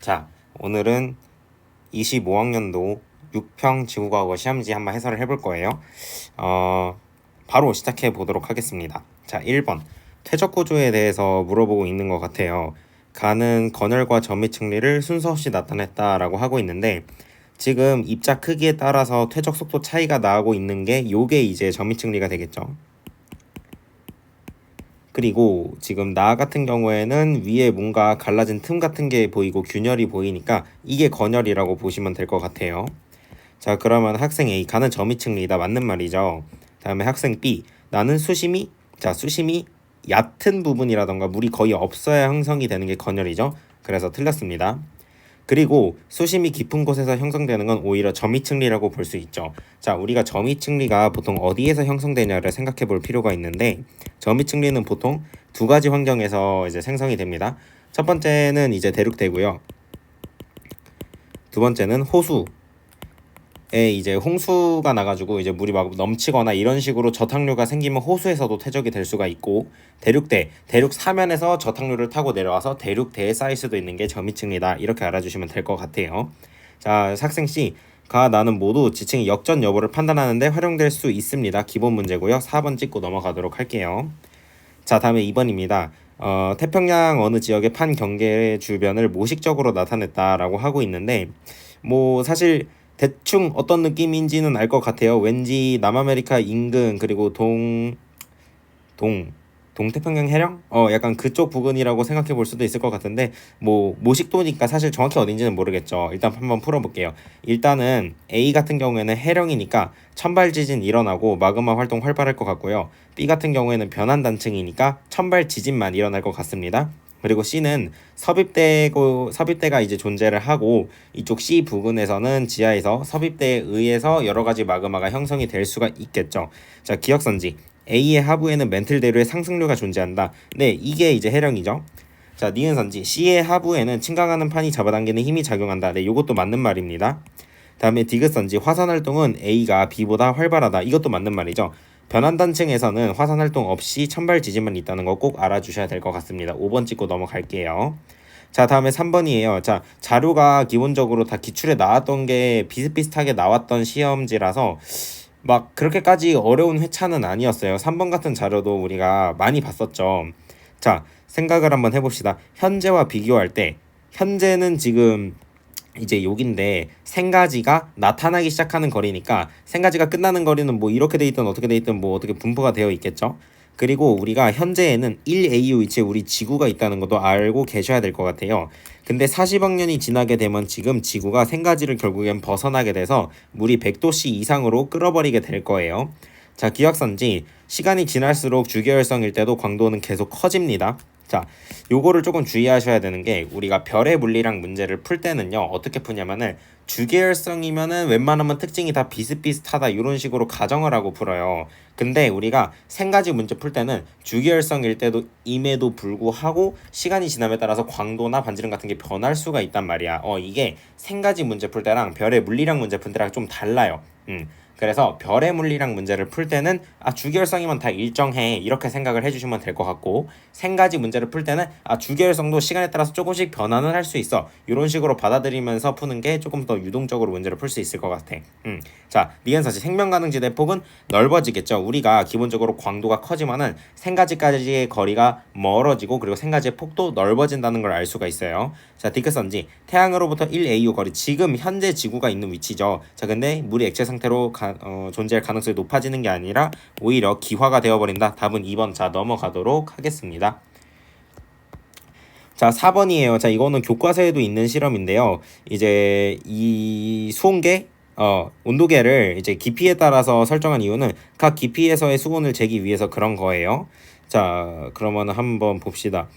자, 오늘은 25학년도 6평 지구과학어 시험지 한번 해설을 해볼 거예요. 바로 시작해 보도록 하겠습니다. 자, 1번. 퇴적 구조에 대해서 물어보고 있는 것 같아요. 가는 건열과 점의 층리를 순서 없이 나타냈다라고 하고 있는데, 지금 입자 크기에 따라서 퇴적 속도 차이가 나고 있는 게 요게 이제 점의 층리가 되겠죠. 그리고 지금 나 같은 경우에는 위에 뭔가 갈라진 틈 같은 게 보이고 균열이 보이니까 이게 건열이라고 보시면 될 것 같아요. 자, 그러면 학생 A 가는 점이 층리다 맞는 말이죠. 다음에 학생 B 나는 수심이 수심이 얕은 부분이라던가 물이 거의 없어야 형성이 되는 게 건열이죠. 그래서 틀렸습니다. 그리고 수심이 깊은 곳에서 형성되는 건 오히려 점이층리라고 볼 수 있죠. 자, 우리가 점이층리가 보통 어디에서 형성되냐를 생각해 볼 필요가 있는데, 점이층리는 보통 두 가지 환경에서 이제 생성이 됩니다. 첫 번째는 이제 대륙대고요. 두 번째는 호수에 이제 홍수가 나가지고 이제 물이 막 넘치거나 이런 식으로 저탕류가 생기면 호수에서도 퇴적이 될 수가 있고, 대륙 사면에서 저탕류를 타고 내려와서 대륙대에 쌓일 수도 있는 게 점이층리다. 이렇게 알아주시면 될 것 같아요. 자, 학생 C 가 나는 모두 지층의 역전 여부를 판단하는데 활용될 수 있습니다. 기본 문제고요. 4번 찍고 넘어가도록 할게요. 자, 다음에 2번입니다. 태평양 어느 지역의 판 경계 주변을 모식적으로 나타냈다라고 하고 있는데, 뭐 사실 대충 어떤 느낌인지는 알 것 같아요. 왠지 남아메리카 인근 그리고 동태평양 해령? 약간 그쪽 부근이라고 생각해 볼 수도 있을 것 같은데, 뭐 모식도니까 사실 정확히 어딘지는 모르겠죠. 일단 한번 풀어볼게요. 일단은 A 같은 경우에는 해령이니까 천발 지진 일어나고 마그마 활동 활발할 것 같고요. B 같은 경우에는 변환 단층이니까 천발 지진만 일어날 것 같습니다. 그리고 C는 섭입대가 이제 존재를 하고, 이쪽 C 부근에서는 지하에서 섭입대에 의해서 여러 가지 마그마가 형성이 될 수가 있겠죠. 자, 기억선지 A의 하부에는 멘틀대로의 상승류가 존재한다. 네, 이게 이제 해령이죠. 자, 니은선지 C의 하부에는 침강하는 판이 잡아당기는 힘이 작용한다. 네, 이것도 맞는 말입니다. 다음에 디귿선지 화산활동은 A가 B보다 활발하다. 이것도 맞는 말이죠. 변환단층에서는 화산활동 없이 천발 지진만 있다는 거 꼭 알아주셔야 될 것 같습니다. 5번 찍고 넘어갈게요. 자, 다음에 3번이에요. 자, 자료가 기본적으로 다 기출에 나왔던 게 비슷비슷하게 나왔던 시험지라서 막 그렇게까지 어려운 회차는 아니었어요. 3번 같은 자료도 우리가 많이 봤었죠. 자, 생각을 한번 해봅시다. 현재와 비교할 때, 현재는 지금 이제 여긴데 생가지가 나타나기 시작하는 거리니까 생가지가 끝나는 거리는 뭐 이렇게 돼 있든 어떻게 돼 있든 뭐 어떻게 분포가 되어 있겠죠. 그리고 우리가 현재에는 1AU 위치에 우리 지구가 있다는 것도 알고 계셔야 될 것 같아요. 근데 40억 년이 지나게 되면 지금 지구가 생가지를 결국엔 벗어나게 돼서 물이 100도씨 이상으로 끓어버리게 될 거예요. 자, 기억선지 시간이 지날수록 주계열성일 때도 광도는 계속 커집니다. 자, 요거를 조금 주의하셔야 되는 게, 우리가 별의 물리학 문제를 풀 때는요 어떻게 푸냐면은 주계열성이면은 웬만하면 특징이 다 비슷비슷하다 이런 식으로 가정을 하고 풀어요. 근데 우리가 생가지 문제 풀 때는 주계열성일 때도 임에도 불구하고 시간이 지남에 따라서 광도나 반지름 같은 게 변할 수가 있단 말이야. 이게 생가지 문제 풀 때랑 별의 물리학 문제 풀 때랑 좀 달라요. 그래서 별의 물리학 문제를 풀 때는 주계열성이면 다 일정해 이렇게 생각을 해주시면 될 것 같고, 생가지 문제를 풀 때는 주계열성도 시간에 따라서 조금씩 변화는 할 수 있어 이런 식으로 받아들이면서 푸는 게 조금 더 유동적으로 문제를 풀 수 있을 것 같아. 자, 니은사시 생명가능지대 폭은 넓어지겠죠. 우리가 기본적으로 광도가 커지면은 생가지까지의 거리가 멀어지고, 그리고 생가지의 폭도 넓어진다는 걸 알 수가 있어요. 자, 디크선지 태양으로부터 1AU 거리, 지금 현재 지구가 있는 위치죠. 자, 근데 물이 액체 상태로 존재할 가능성이 높아지는 게 아니라 오히려 기화가 되어버린다. 답은 2번. 자, 넘어가도록 하겠습니다. 자, 4번이에요. 자, 이거는 교과서에도 있는 실험인데요. 이제 이 수온계 온도계를 이제 깊이에 따라서 설정한 이유는 각 깊이에서의 수온을 재기 위해서 그런 거예요. 자, 그러면 한번 봅시다.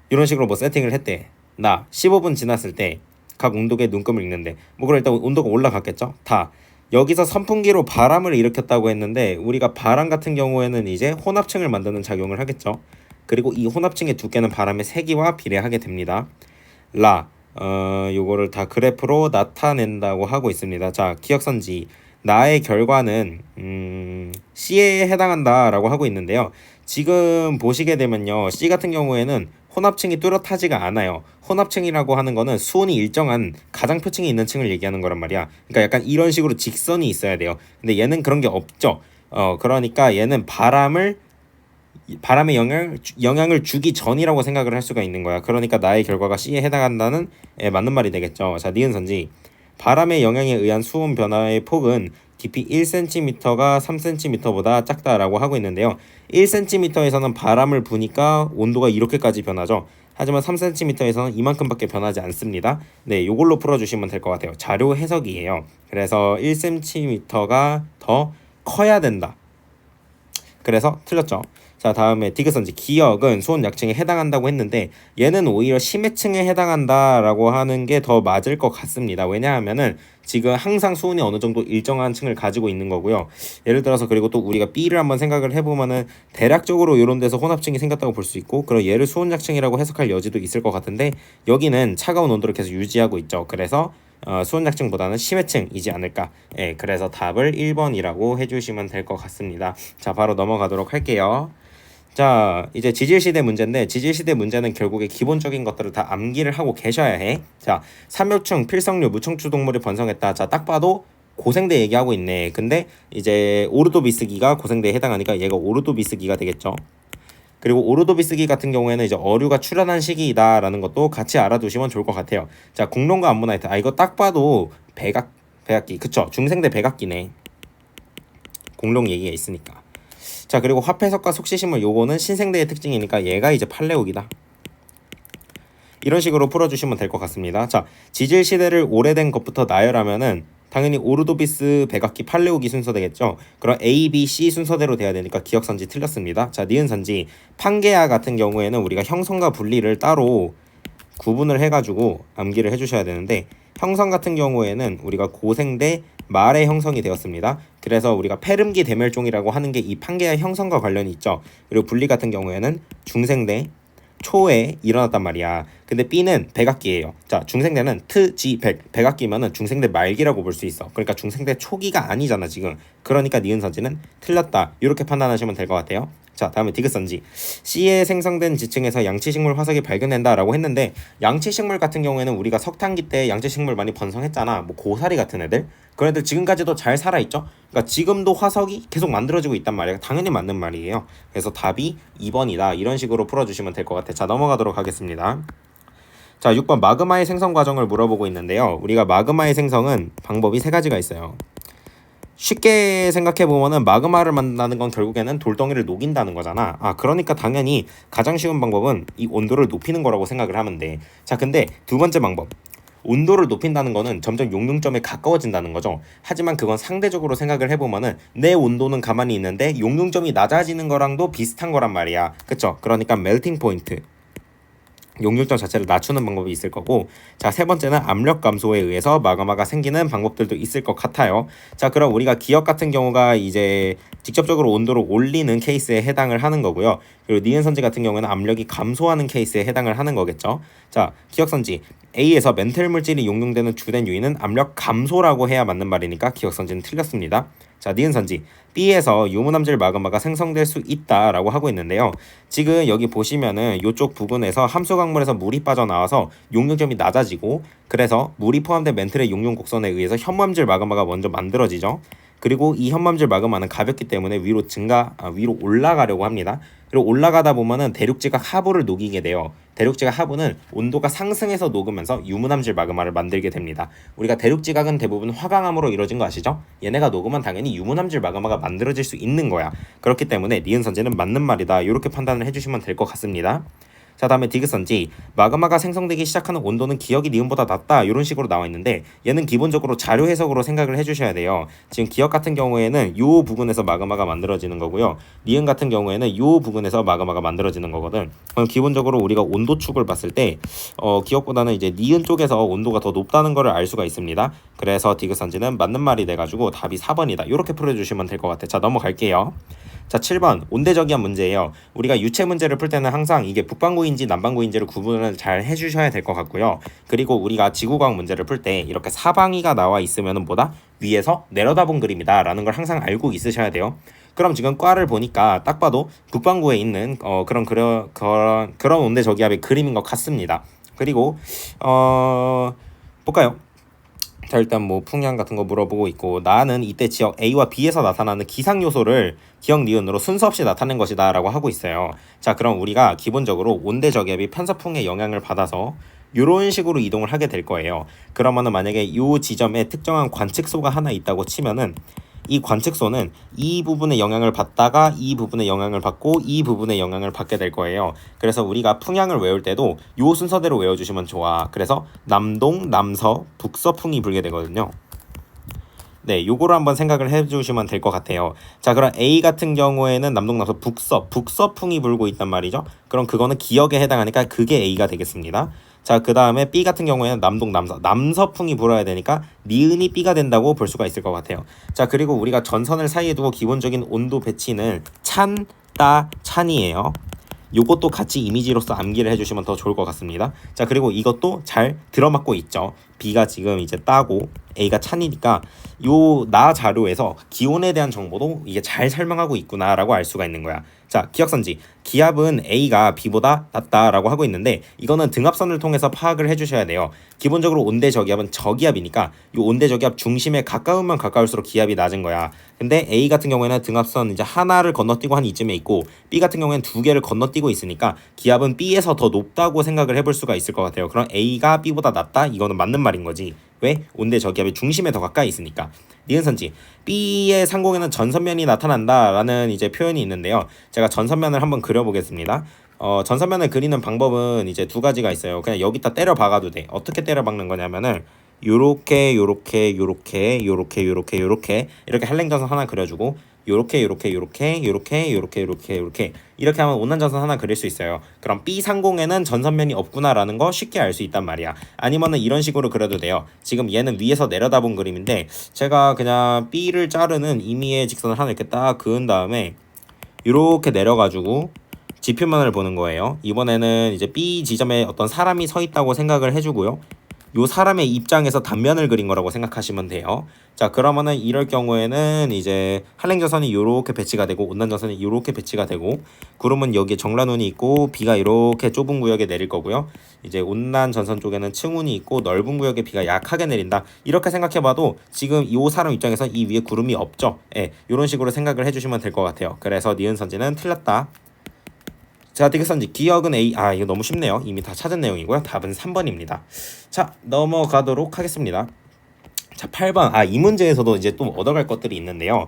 이런 식으로 뭐 세팅을 했대. 15분 지났을 때 각 온도계 눈금을 읽는데, 뭐 그럼 일단 온도가 올라갔겠죠. 여기서 선풍기로 바람을 일으켰다고 했는데, 우리가 바람 같은 경우에는 이제 혼합층을 만드는 작용을 하겠죠. 그리고 이 혼합층의 두께는 바람의 세기와 비례하게 됩니다. 요거를 다 그래프로 나타낸다고 하고 있습니다. 자, 기억선지 나의 결과는 C에 해당한다라고 하고 있는데요. 지금 보시게 되면요, C 같은 경우에는 혼합층이 뚜렷하지가 않아요. 혼합층이라고 하는 거는 수온이 일정한 가장표층이 있는 층을 얘기하는 거란 말이야. 그러니까 약간 이런 식으로 직선이 있어야 돼요. 근데 얘는 그런 게 없죠. 그러니까 얘는 바람의 영향을 주기 전이라고 생각을 할 수가 있는 거야. 그러니까 나의 결과가 C에 해당한다는 맞는 말이 되겠죠. 자, 니은선지. 바람의 영향에 의한 수온 변화의 폭은 깊이 1cm가 3cm보다 작다라고 하고 있는데요. 1cm에서는 바람을 부니까 온도가 이렇게까지 변하죠. 하지만 3cm에서는 이만큼밖에 변하지 않습니다. 네, 요걸로 풀어주시면 될 것 같아요. 자료 해석이에요. 그래서 1cm가 더 커야 된다. 그래서 틀렸죠. 자, 다음에 디귿선지. 기역은 수온 약층에 해당한다고 했는데 얘는 오히려 심해층에 해당한다라고 하는 게 더 맞을 것 같습니다. 왜냐하면은 지금 항상 수온이 어느 정도 일정한 층을 가지고 있는 거고요. 예를 들어서 그리고 또 우리가 B를 한번 생각을 해보면은 대략적으로 이런 데서 혼합층이 생겼다고 볼 수 있고, 그럼 얘를 수온 약층이라고 해석할 여지도 있을 것 같은데 여기는 차가운 온도를 계속 유지하고 있죠. 그래서 수온 약층보다는 심해층이지 않을까. 예, 그래서 답을 1번이라고 해주시면 될 것 같습니다. 자, 바로 넘어가도록 할게요. 자, 이제 지질시대 문제인데, 지질시대 문제는 결국에 기본적인 것들을 다 암기를 하고 계셔야 해. 자, 삼엽충, 필성류, 무청추 동물이 번성했다. 자, 딱 봐도 고생대 얘기하고 있네. 근데 이제 오르도비스기가 고생대에 해당하니까 얘가 오르도비스기가 되겠죠. 그리고 오르도비스기 같은 경우에는 이제 어류가 출현한 시기이다라는 것도 같이 알아두시면 좋을 것 같아요. 자, 공룡과 암모나이트. 이거 딱 봐도 백악기. 그쵸? 중생대 백악기네. 공룡 얘기가 있으니까. 자, 그리고 화폐석과 속시식물, 요거는 신생대의 특징이니까 얘가 이제 팔레오기다. 이런 식으로 풀어주시면 될 것 같습니다. 자, 지질 시대를 오래된 것부터 나열하면은 당연히 오르도비스, 백악기, 팔레오기 순서 되겠죠. 그럼 A, B, C 순서대로 돼야 되니까 기억선지 틀렸습니다. 자, 니은선지. 판게아 같은 경우에는 우리가 형성과 분리를 따로 구분을 해가지고 암기를 해주셔야 되는데, 형성 같은 경우에는 우리가 고생대 말의 형성이 되었습니다. 그래서 우리가 페름기 대멸종이라고 하는 게 이 판게아 형성과 관련이 있죠. 그리고 분리 같은 경우에는 중생대 초에 일어났단 말이야. 근데 B는 백악기예요. 자, 중생대는 백악기면은 중생대 말기라고 볼 수 있어. 그러니까 중생대 초기가 아니잖아 지금. 그러니까 니은선지는 틀렸다. 이렇게 판단하시면 될 것 같아요. 자, 다음에 디귿선지. C에 생성된 지층에서 양치식물 화석이 발견된다라고 했는데, 양치식물 같은 경우에는 우리가 석탄기 때 양치식물 많이 번성했잖아. 뭐 고사리 같은 애들. 그런 애들 지금까지도 잘 살아있죠. 그러니까 지금도 화석이 계속 만들어지고 있단 말이에요. 당연히 맞는 말이에요. 그래서 답이 2번이다. 이런 식으로 풀어주시면 될 것 같아요. 자, 넘어가도록 하겠습니다. 자, 6번 마그마의 생성 과정을 물어보고 있는데요. 우리가 마그마의 생성은 방법이 세 가지가 있어요. 쉽게 생각해보면은 마그마를 만든다는 건 결국에는 돌덩이를 녹인다는 거잖아. 그러니까 당연히 가장 쉬운 방법은 이 온도를 높이는 거라고 생각을 하면 돼. 자, 근데 두 번째 방법. 온도를 높인다는 거는 점점 용융점에 가까워진다는 거죠. 하지만 그건 상대적으로 생각을 해보면은 내 온도는 가만히 있는데 용융점이 낮아지는 거랑도 비슷한 거란 말이야. 그쵸? 그러니까 멜팅 포인트. 용융점 자체를 낮추는 방법이 있을 거고, 자, 세 번째는 압력 감소에 의해서 마그마가 생기는 방법들도 있을 것 같아요. 자, 그럼 우리가 기역 같은 경우가 이제 직접적으로 온도를 올리는 케이스에 해당을 하는 거고요. 그리고 니은선지 같은 경우는 압력이 감소하는 케이스에 해당을 하는 거겠죠. 자, 기역선지. A에서 멘틀 물질이 용융되는 주된 요인은 압력 감소라고 해야 맞는 말이니까 기역선지는 틀렸습니다. 자, 니은선지. B에서 유무남질 마그마가 생성될 수 있다라고 하고 있는데요. 지금 여기 보시면은 이쪽 부근에서 함수 강물에서 물이 빠져나와서 용융점이 낮아지고, 그래서 물이 포함된 멘틀의 용융 곡선에 의해서 현무암질 마그마가 먼저 만들어지죠. 그리고 이 현무암질 마그마는 가볍기 때문에 위로 올라가려고 합니다. 그리고 올라가다 보면은 대륙지각 하부를 녹이게 돼요. 대륙지각 하부는 온도가 상승해서 녹으면서 유무남질 마그마를 만들게 됩니다. 우리가 대륙지각은 대부분 화강암으로 이루어진 거 아시죠? 얘네가 녹으면 당연히 유무남질 마그마가 만들어질 수 있는 거야. 그렇기 때문에 니은선지는 맞는 말이다. 이렇게 판단을 해주시면 될 것 같습니다. 자, 다음에 디귿선지. 마그마가 생성되기 시작하는 온도는 기역이 니은보다 낮다. 이런 식으로 나와 있는데, 얘는 기본적으로 자료 해석으로 생각을 해주셔야 돼요. 지금 기역 같은 경우에는 요 부분에서 마그마가 만들어지는 거고요. 니은 같은 경우에는 요 부분에서 마그마가 만들어지는 거거든. 그럼 기본적으로 우리가 온도축을 봤을 때 기역보다는 이제 니은 쪽에서 온도가 더 높다는 거를 알 수가 있습니다. 그래서 디귿선지는 맞는 말이 돼가지고 답이 4번이다. 이렇게 풀어주시면 될 것 같아요. 자, 넘어갈게요. 자, 7번 온대적이한 문제예요. 우리가 유체 문제를 풀 때는 항상 이게 북반구인지 남반구인지를 구분을 잘 해주셔야 될 것 같고요. 그리고 우리가 지구과학 문제를 풀 때 이렇게 사방이가 나와 있으면은 뭐다? 위에서 내려다본 그림이다 라는 걸 항상 알고 있으셔야 돼요. 그럼 지금 과를 보니까 딱 봐도 북반구에 있는 그런 온대저기압의 그림인 것 같습니다. 그리고 볼까요? 자, 일단 뭐 풍량 같은 거 물어보고 있고, 나는 이때 지역 A와 B에서 나타나는 기상 요소를 기억 니은으로 순서 없이 나타낸 것이다 라고 하고 있어요. 자, 그럼 우리가 기본적으로 온대저기압이 편서풍의 영향을 받아서 이런 식으로 이동을 하게 될 거예요. 그러면은 만약에 이 지점에 특정한 관측소가 하나 있다고 치면은 이 관측소는 이 부분의 영향을 받다가 이 부분의 영향을 받고 이 부분의 영향을 받게 될 거예요. 그래서 우리가 풍향을 외울 때도 요 순서대로 외워주시면 좋아. 그래서 남동, 남서, 북서풍이 불게 되거든요. 네, 요거를 한번 생각을 해주시면 될 것 같아요. 자, 그럼 A 같은 경우에는 남동, 남서, 북서풍이 불고 있단 말이죠. 그럼 그거는 기역에 해당하니까 그게 A가 되겠습니다. 자, 그 다음에 B 같은 경우에는 남동, 남서풍이 불어야 되니까 니은이 B가 된다고 볼 수가 있을 것 같아요. 자, 그리고 우리가 전선을 사이에 두고 기본적인 온도 배치는 찬, 따, 찬이에요. 요것도 같이 이미지로서 암기를 해주시면 더 좋을 것 같습니다. 자, 그리고 이것도 잘 들어맞고 있죠. B가 지금 이제 따고 A가 찬이니까 요 나 자료에서 기온에 대한 정보도 이게 잘 설명하고 있구나라고 알 수가 있는 거야. 자, 기억선지. 기압은 A가 B보다 낮다라고 하고 있는데 이거는 등압선을 통해서 파악을 해주셔야 돼요. 기본적으로 온대저기압은 저기압이니까 이 온대저기압 중심에 가까우면 가까울수록 기압이 낮은 거야. 근데 A 같은 경우에는 등압선 이제 하나를 건너뛰고 한 이쯤에 있고 B 같은 경우에는 두 개를 건너뛰고 있으니까 기압은 B에서 더 높다고 생각을 해볼 수가 있을 것 같아요. 그럼 A가 B보다 낮다? 이거는 맞는 말인 거지. 왜? 온대저기압의 중심에 더 가까이 있으니까. 니은선지. B의 상공에는 전선면이 나타난다라는 이제 표현이 있는데요. 제가 전선면을 한번 그려보겠습니다. 전선면을 그리는 방법은 이제 두 가지가 있어요. 그냥 여기다 때려 박아도 돼. 어떻게 때려 박는 거냐면은 요렇게 이렇게 한랭전선 하나 그려주고 요렇게 이렇게 하면 온난전선 하나 그릴 수 있어요. 그럼 B 상공에는 전선면이 없구나라는 거 쉽게 알 수 있단 말이야. 아니면은 이런 식으로 그려도 돼요. 지금 얘는 위에서 내려다본 그림인데 제가 그냥 B를 자르는 임의의 직선을 하나 이렇게 딱 그은 다음에 이렇게 내려가지고 지표면을 보는 거예요. 이번에는 이제 B 지점에 어떤 사람이 서 있다고 생각을 해주고요. 요 사람의 입장에서 단면을 그린 거라고 생각하시면 돼요. 자, 그러면은 이럴 경우에는 이제 한랭전선이 요렇게 배치가 되고 온난전선이 요렇게 배치가 되고 구름은 여기에 정란운이 있고 비가 이렇게 좁은 구역에 내릴 거고요. 이제 온난전선 쪽에는 층운이 있고 넓은 구역에 비가 약하게 내린다. 이렇게 생각해봐도 지금 이 사람 입장에서 이 위에 구름이 없죠. 예, 이런 식으로 생각을 해주시면 될 것 같아요. 그래서 니은선지는 틀렸다. 자, 디귿선지 기역은 A. 이거 너무 쉽네요. 이미 다 찾은 내용이고요. 답은 3번입니다. 자, 넘어가도록 하겠습니다. 자, 8번. 이 문제에서도 이제 또 얻어갈 것들이 있는데요.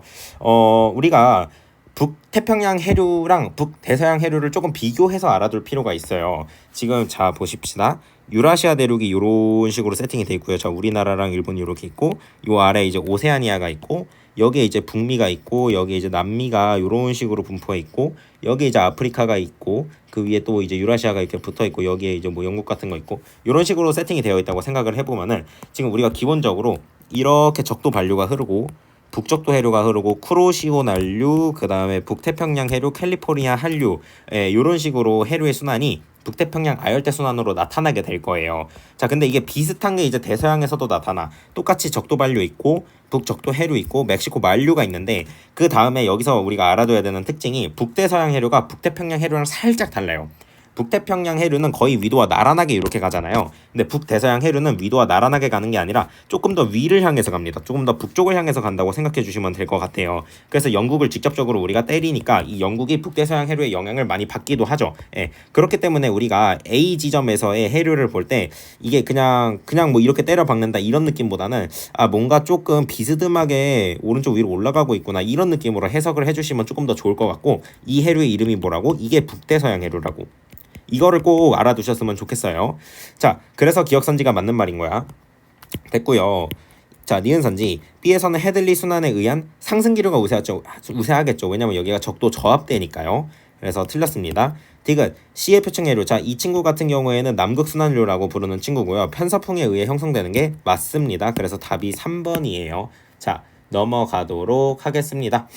우리가 북태평양 해류랑 북대서양 해류를 조금 비교해서 알아둘 필요가 있어요. 지금 자 보십시다. 유라시아 대륙이 이런 식으로 세팅이 돼 있고요. 자, 우리나라랑 일본이 이렇게 있고 요 아래 이제 오세아니아가 있고 여기에 이제 북미가 있고 여기에 이제 남미가 이런 식으로 분포해 있고 여기에 이제 아프리카가 있고 그 위에 또 이제 유라시아가 이렇게 붙어 있고 여기에 이제 뭐 영국 같은 거 있고 이런 식으로 세팅이 되어 있다고 생각을 해보면은 지금 우리가 기본적으로 이렇게 적도 반류가 흐르고 북적도 해류가 흐르고 쿠로시오 난류, 그 다음에 북태평양 해류, 캘리포니아 한류, 이런 식으로 해류의 순환이 북태평양 아열대 순환으로 나타나게 될 거예요. 자, 근데 이게 비슷한 게 이제 대서양에서도 나타나. 똑같이 적도 반류 있고 북적도 해류 있고 멕시코 만류가 있는데 그 다음에 여기서 우리가 알아둬야 되는 특징이 북대서양 해류가 북태평양 해류랑 살짝 달라요. 북태평양 해류는 거의 위도와 나란하게 이렇게 가잖아요. 근데 북대서양 해류는 위도와 나란하게 가는 게 아니라 조금 더 위를 향해서 갑니다. 조금 더 북쪽을 향해서 간다고 생각해 주시면 될 것 같아요. 그래서 영국을 직접적으로 우리가 때리니까 이 영국이 북대서양 해류의 영향을 많이 받기도 하죠. 예. 그렇기 때문에 우리가 A 지점에서의 해류를 볼 때 이게 그냥 뭐 이렇게 때려 박는다 이런 느낌보다는 뭔가 조금 비스듬하게 오른쪽 위로 올라가고 있구나 이런 느낌으로 해석을 해주시면 조금 더 좋을 것 같고 이 해류의 이름이 뭐라고? 이게 북대서양 해류라고. 이거를 꼭 알아두셨으면 좋겠어요. 자, 그래서 기억선지가 맞는 말인 거야. 됐고요. 자, 니은선지 B에서는 헤들리 순환에 의한 상승 기류가 우세하겠죠. 왜냐면 여기가 적도 저압대니까요. 그래서 틀렸습니다. 디귿 C의 표층해류. 자, 이 친구 같은 경우에는 남극순환류라고 부르는 친구고요. 편서풍에 의해 형성되는 게 맞습니다. 그래서 답이 3번이에요. 자, 넘어가도록 하겠습니다.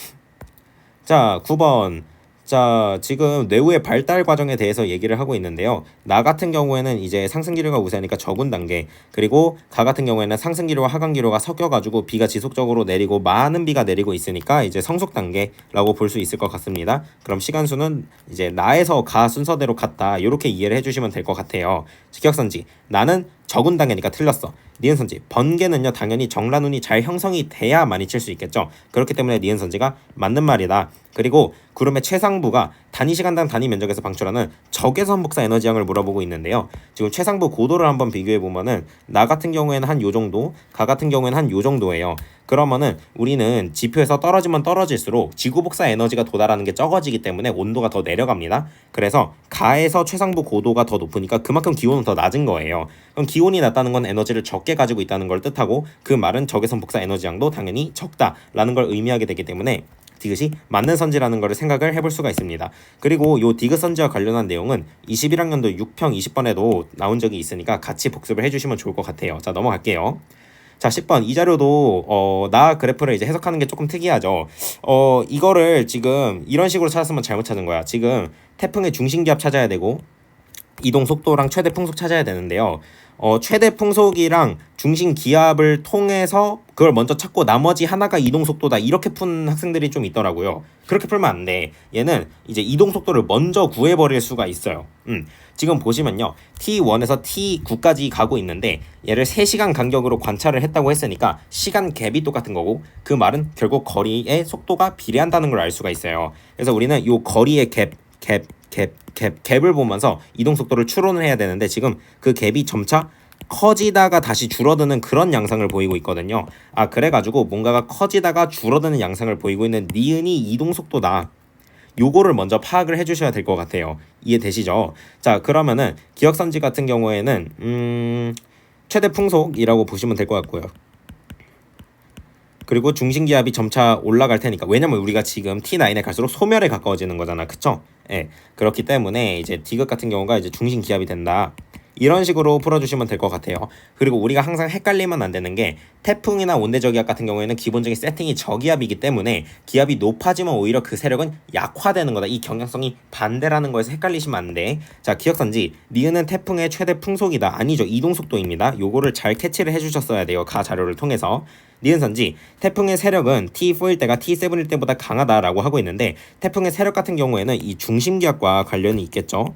자, 9번. 자, 지금 뇌우의 발달 과정에 대해서 얘기를 하고 있는데요. 나 같은 경우에는 이제 상승 기류가 우세하니까 적은 단계, 그리고 가 같은 경우에는 상승 기류와 하강 기류가 섞여가지고 비가 지속적으로 내리고 많은 비가 내리고 있으니까 이제 성숙 단계라고 볼 수 있을 것 같습니다. 그럼 시간수는 이제 나에서 가 순서대로 갔다, 이렇게 이해를 해주시면 될 것 같아요. 직역선지, 나는 적은 단계니까 틀렸어. 니은선지, 번개는요 당연히 정란운이 잘 형성이 돼야 많이 칠 수 있겠죠. 그렇기 때문에 니은선지가 맞는 말이다. 그리고 구름의 최상부가 단위 시간당 단위 면적에서 방출하는 적외선 복사 에너지량을 물어보고 있는데요. 지금 최상부 고도를 한번 비교해 보면은 나 같은 경우에는 한 요 정도, 가 같은 경우에는 한 요 정도예요. 그러면은 우리는 지표에서 떨어지면 떨어질수록 지구 복사 에너지가 도달하는 게 적어지기 때문에 온도가 더 내려갑니다. 그래서 가에서 최상부 고도가 더 높으니까 그만큼 기온은 더 낮은 거예요. 그럼 기온이 낮다는 건 에너지를 적게 가지고 있다는 걸 뜻하고, 그 말은 적외선 복사 에너지량도 당연히 적다라는 걸 의미하게 되기 때문에 디귿이 맞는 선지라는 것을 생각을 해볼 수가 있습니다. 그리고 요 디귿 선지와 관련한 내용은 21학년도 6평 20번에도 나온 적이 있으니까 같이 복습을 해주시면 좋을 것 같아요. 자, 넘어갈게요. 자, 10번 이 자료도 나 그래프를 이제 해석하는 게 조금 특이하죠. 이거를 지금 이런 식으로 찾았으면 잘못 찾은 거야. 지금 태풍의 중심기압 찾아야 되고 이동 속도랑 최대 풍속 찾아야 되는데요. 최대 풍속이랑 중심 기압을 통해서 그걸 먼저 찾고 나머지 하나가 이동 속도다, 이렇게 푼 학생들이 좀 있더라고요. 그렇게 풀면 안 돼. 얘는 이제 이동 속도를 먼저 구해버릴 수가 있어요. 지금 보시면요, T1에서 T9까지 가고 있는데 얘를 3시간 간격으로 관찰을 했다고 했으니까 시간 갭이 똑같은 거고, 그 말은 결국 거리의 속도가 비례한다는 걸 알 수가 있어요. 그래서 우리는 요 거리의 갭을 보면서 이동 속도를 추론을 해야 되는데, 지금 그 갭이 점차 커지다가 다시 줄어드는 그런 양상을 보이고 있거든요. 그래가지고 뭔가가 커지다가 줄어드는 양상을 보이고 있는 니은이 이동 속도다, 요거를 먼저 파악을 해주셔야 될 것 같아요. 이해되시죠? 자, 그러면은 기억선지 같은 경우에는 최대 풍속이라고 보시면 될 것 같고요. 그리고 중심기압이 점차 올라갈 테니까, 왜냐면 우리가 지금 T9에 갈수록 소멸에 가까워지는 거잖아, 그쵸? 예, 그렇기 때문에 이제 디귿 같은 경우가 이제 중심기압이 된다, 이런 식으로 풀어주시면 될 것 같아요. 그리고 우리가 항상 헷갈리면 안 되는 게, 태풍이나 온대저기압 같은 경우에는 기본적인 세팅이 저기압이기 때문에 기압이 높아지면 오히려 그 세력은 약화되는 거다, 이 경향성이 반대라는 거에서 헷갈리시면 안 돼. 자, 기억선지, 니은은 태풍의 최대 풍속이다, 아니죠, 이동속도입니다. 요거를 잘 캐치를 해주셨어야 돼요, 가 자료를 통해서. 니은선지, 태풍의 세력은 T4일 때가 T7일 때보다 강하다라고 하고 있는데, 태풍의 세력 같은 경우에는 이 중심기압과 관련이 있겠죠.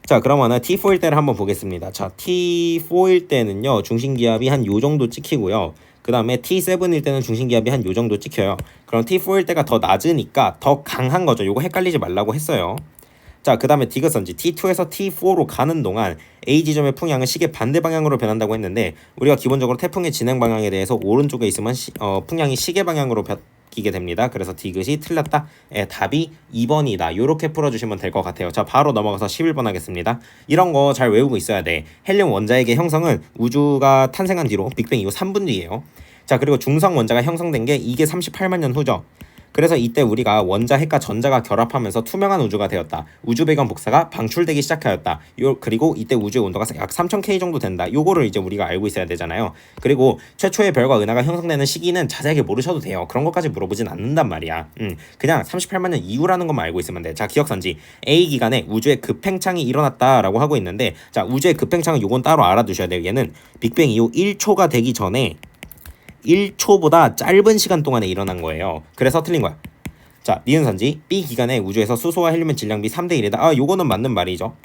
자, 그러면은 T4일 때를 한번 보겠습니다. 자, T4일 때는요 중심기압이 한 요 정도 찍히고요. 그 다음에 T7일 때는 중심기압이 한 요 정도 찍혀요. 그럼 T4일 때가 더 낮으니까 더 강한 거죠. 요거 헷갈리지 말라고 했어요. 자, 그 다음에 디귿선지, T2에서 T4로 가는 동안 A 지점의 풍향은 시계 반대 방향으로 변한다고 했는데, 우리가 기본적으로 태풍의 진행 방향에 대해서 오른쪽에 있으면 풍향이 시계 방향으로 바뀌게 됩니다. 그래서 디귿이 틀렸다. 답이 2번이다. 요렇게 풀어주시면 될 것 같아요. 자, 바로 넘어가서 11번 하겠습니다. 이런 거 잘 외우고 있어야 돼. 헬륨 원자핵의 형성은 우주가 탄생한 뒤로 빅뱅 이후 3분 뒤에요. 자, 그리고 중성 원자가 형성된 게 이게 38만 년 후죠. 그래서 이때 우리가 원자, 핵과 전자가 결합하면서 투명한 우주가 되었다. 우주 배경 복사가 방출되기 시작하였다. 그리고 이때 우주의 온도가 약 3000K 정도 된다. 요거를 이제 우리가 알고 있어야 되잖아요. 그리고 최초의 별과 은하가 형성되는 시기는 자세하게 모르셔도 돼요. 그런 것까지 물어보진 않는단 말이야. 그냥 38만 년 이후라는 것만 알고 있으면 돼. 자, 기억선지, A 기간에 우주의 급팽창이 일어났다라고 하고 있는데, 자, 우주의 급팽창은 요건 따로 알아두셔야 돼요. 얘는 빅뱅 이후 1초가 되기 전에 1초보다 짧은 시간 동안에 일어난 거예요. 그래서 틀린 거야. 자, 니은선지, B 기간에 우주에서 수소와 헬륨의 질량비 3대 1이다. 요거는 맞는 말이죠.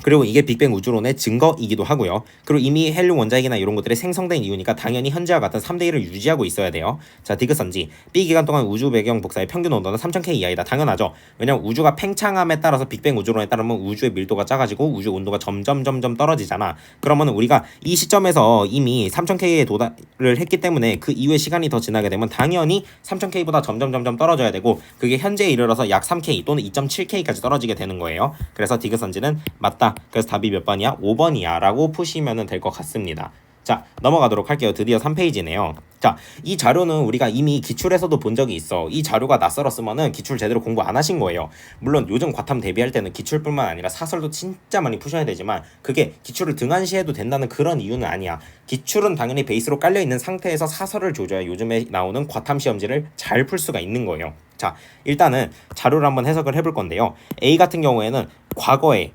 그리고 이게 빅뱅 우주론의 증거이기도 하고요. 그리고 이미 헬륨 원자핵이나 이런 것들이 생성된 이유니까 당연히 현재와 같은 3대 1을 유지하고 있어야 돼요. 자, 디귿선지, B 기간 동안 우주 배경 복사의 평균 온도는 3000K 이하이다. 당연하죠. 왜냐면 우주가 팽창함에 따라서 빅뱅 우주론에 따르면 우주의 밀도가 작아지고 우주 온도가 점점 떨어지잖아. 그러면 우리가 이 시점에서 이미 3000K에 도달을 했기 때문에 그 이후의 시간이 더 지나게 되면 당연히 3000K보다 점점 떨어져야 되고, 그게 현재에 이르러서 약 3K 또는 2.7K까지 떨어지게 되는 거예요. 그래서 디귿선지는 맞다. 그래서 답이 몇 번이야? 5번이야 라고 푸시면 될 것 같습니다. 자, 넘어가도록 할게요. 드디어 3페이지네요. 자, 이 자료는 우리가 이미 기출에서도 본 적이 있어. 이 자료가 낯설었으면은 기출 제대로 공부 안 하신 거예요. 물론 요즘 과탐 대비할 때는 기출뿐만 아니라 사설도 진짜 많이 푸셔야 되지만, 그게 기출을 등한시해도 된다는 그런 이유는 아니야. 기출은 당연히 베이스로 깔려있는 상태에서 사설을 조져야 요즘에 나오는 과탐 시험지를 잘 풀 수가 있는 거예요. 자, 일단은 자료를 한번 해석을 해볼 건데요. A 같은 경우에는 과거에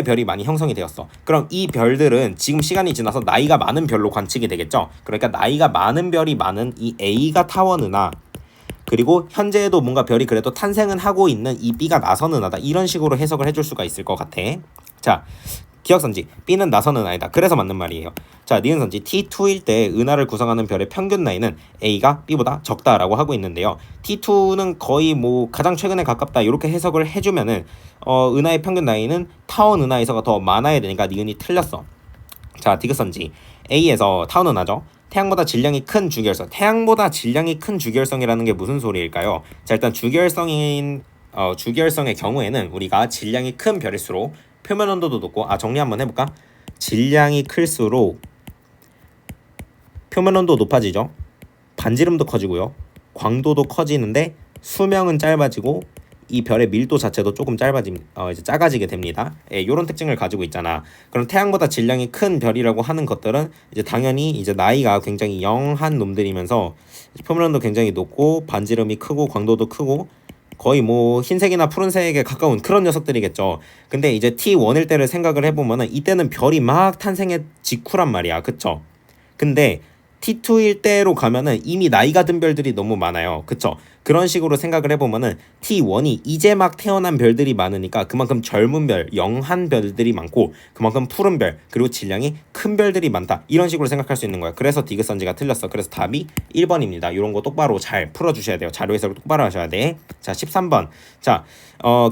별이 많이 형성이 되었어. 그럼 이 별들은 지금 시간이 지나서 나이가 많은 별로 관측이 되겠죠. 그러니까 나이가 많은 별이 많은 이 A가 타원은하, 그리고 현재에도 뭔가 별이 그래도 탄생은 하고 있는 이 B가 나선은하다, 이런 식으로 해석을 해줄 수가 있을 것 같아. 자, 기억선지 B는 나선은하이다. 그래서 맞는 말이에요. 자, 니은선지 T2일 때 은하를 구성하는 별의 평균 나이는 A가 B보다 적다라고 하고 있는데요. T2는 거의 뭐 가장 최근에 가깝다 이렇게 해석을 해주면은 은하의 평균 나이는 타원 은하에서가 더 많아야 되니까 니은이 틀렸어. 자, 디귿선지 A에서 타원 은하죠. 태양보다 질량이 큰 주기혈성. 태양보다 질량이 큰 주기혈성이라는 게 무슨 소리일까요? 자, 일단 주기혈성의 경우에는 우리가 질량이 큰 별일수록 표면 온도도 높고, 정리 한번 해볼까? 질량이 클수록 표면 온도 높아지죠. 반지름도 커지고요. 광도도 커지는데 수명은 짧아지고 이 별의 밀도 자체도 조금 이제 작아지게 됩니다. 이런 특징을 가지고 있잖아. 그럼 태양보다 질량이 큰 별이라고 하는 것들은 이제 당연히 이제 나이가 굉장히 영한 놈들이면서 표면 온도 굉장히 높고 반지름이 크고 광도도 크고 거의 뭐 흰색이나 푸른색에 가까운 그런 녀석들이겠죠. 근데 이제 T1일 때를 생각을 해보면은 이때는 별이 막 탄생의 직후란 말이야. 그쵸? 근데 T2일 때로 가면은 이미 나이가 든 별들이 너무 많아요. 그쵸? 그런 식으로 생각을 해보면은 T1이 이제 막 태어난 별들이 많으니까 그만큼 젊은 별, 영한 별들이 많고 그만큼 푸른 별, 그리고 질량이 큰 별들이 많다, 이런 식으로 생각할 수 있는 거야. 그래서 디귿선지가 틀렸어. 그래서 답이 1번입니다. 이런 거 똑바로 잘 풀어주셔야 돼요. 자료 해석을 똑바로 하셔야 돼. 자, 13번. 자,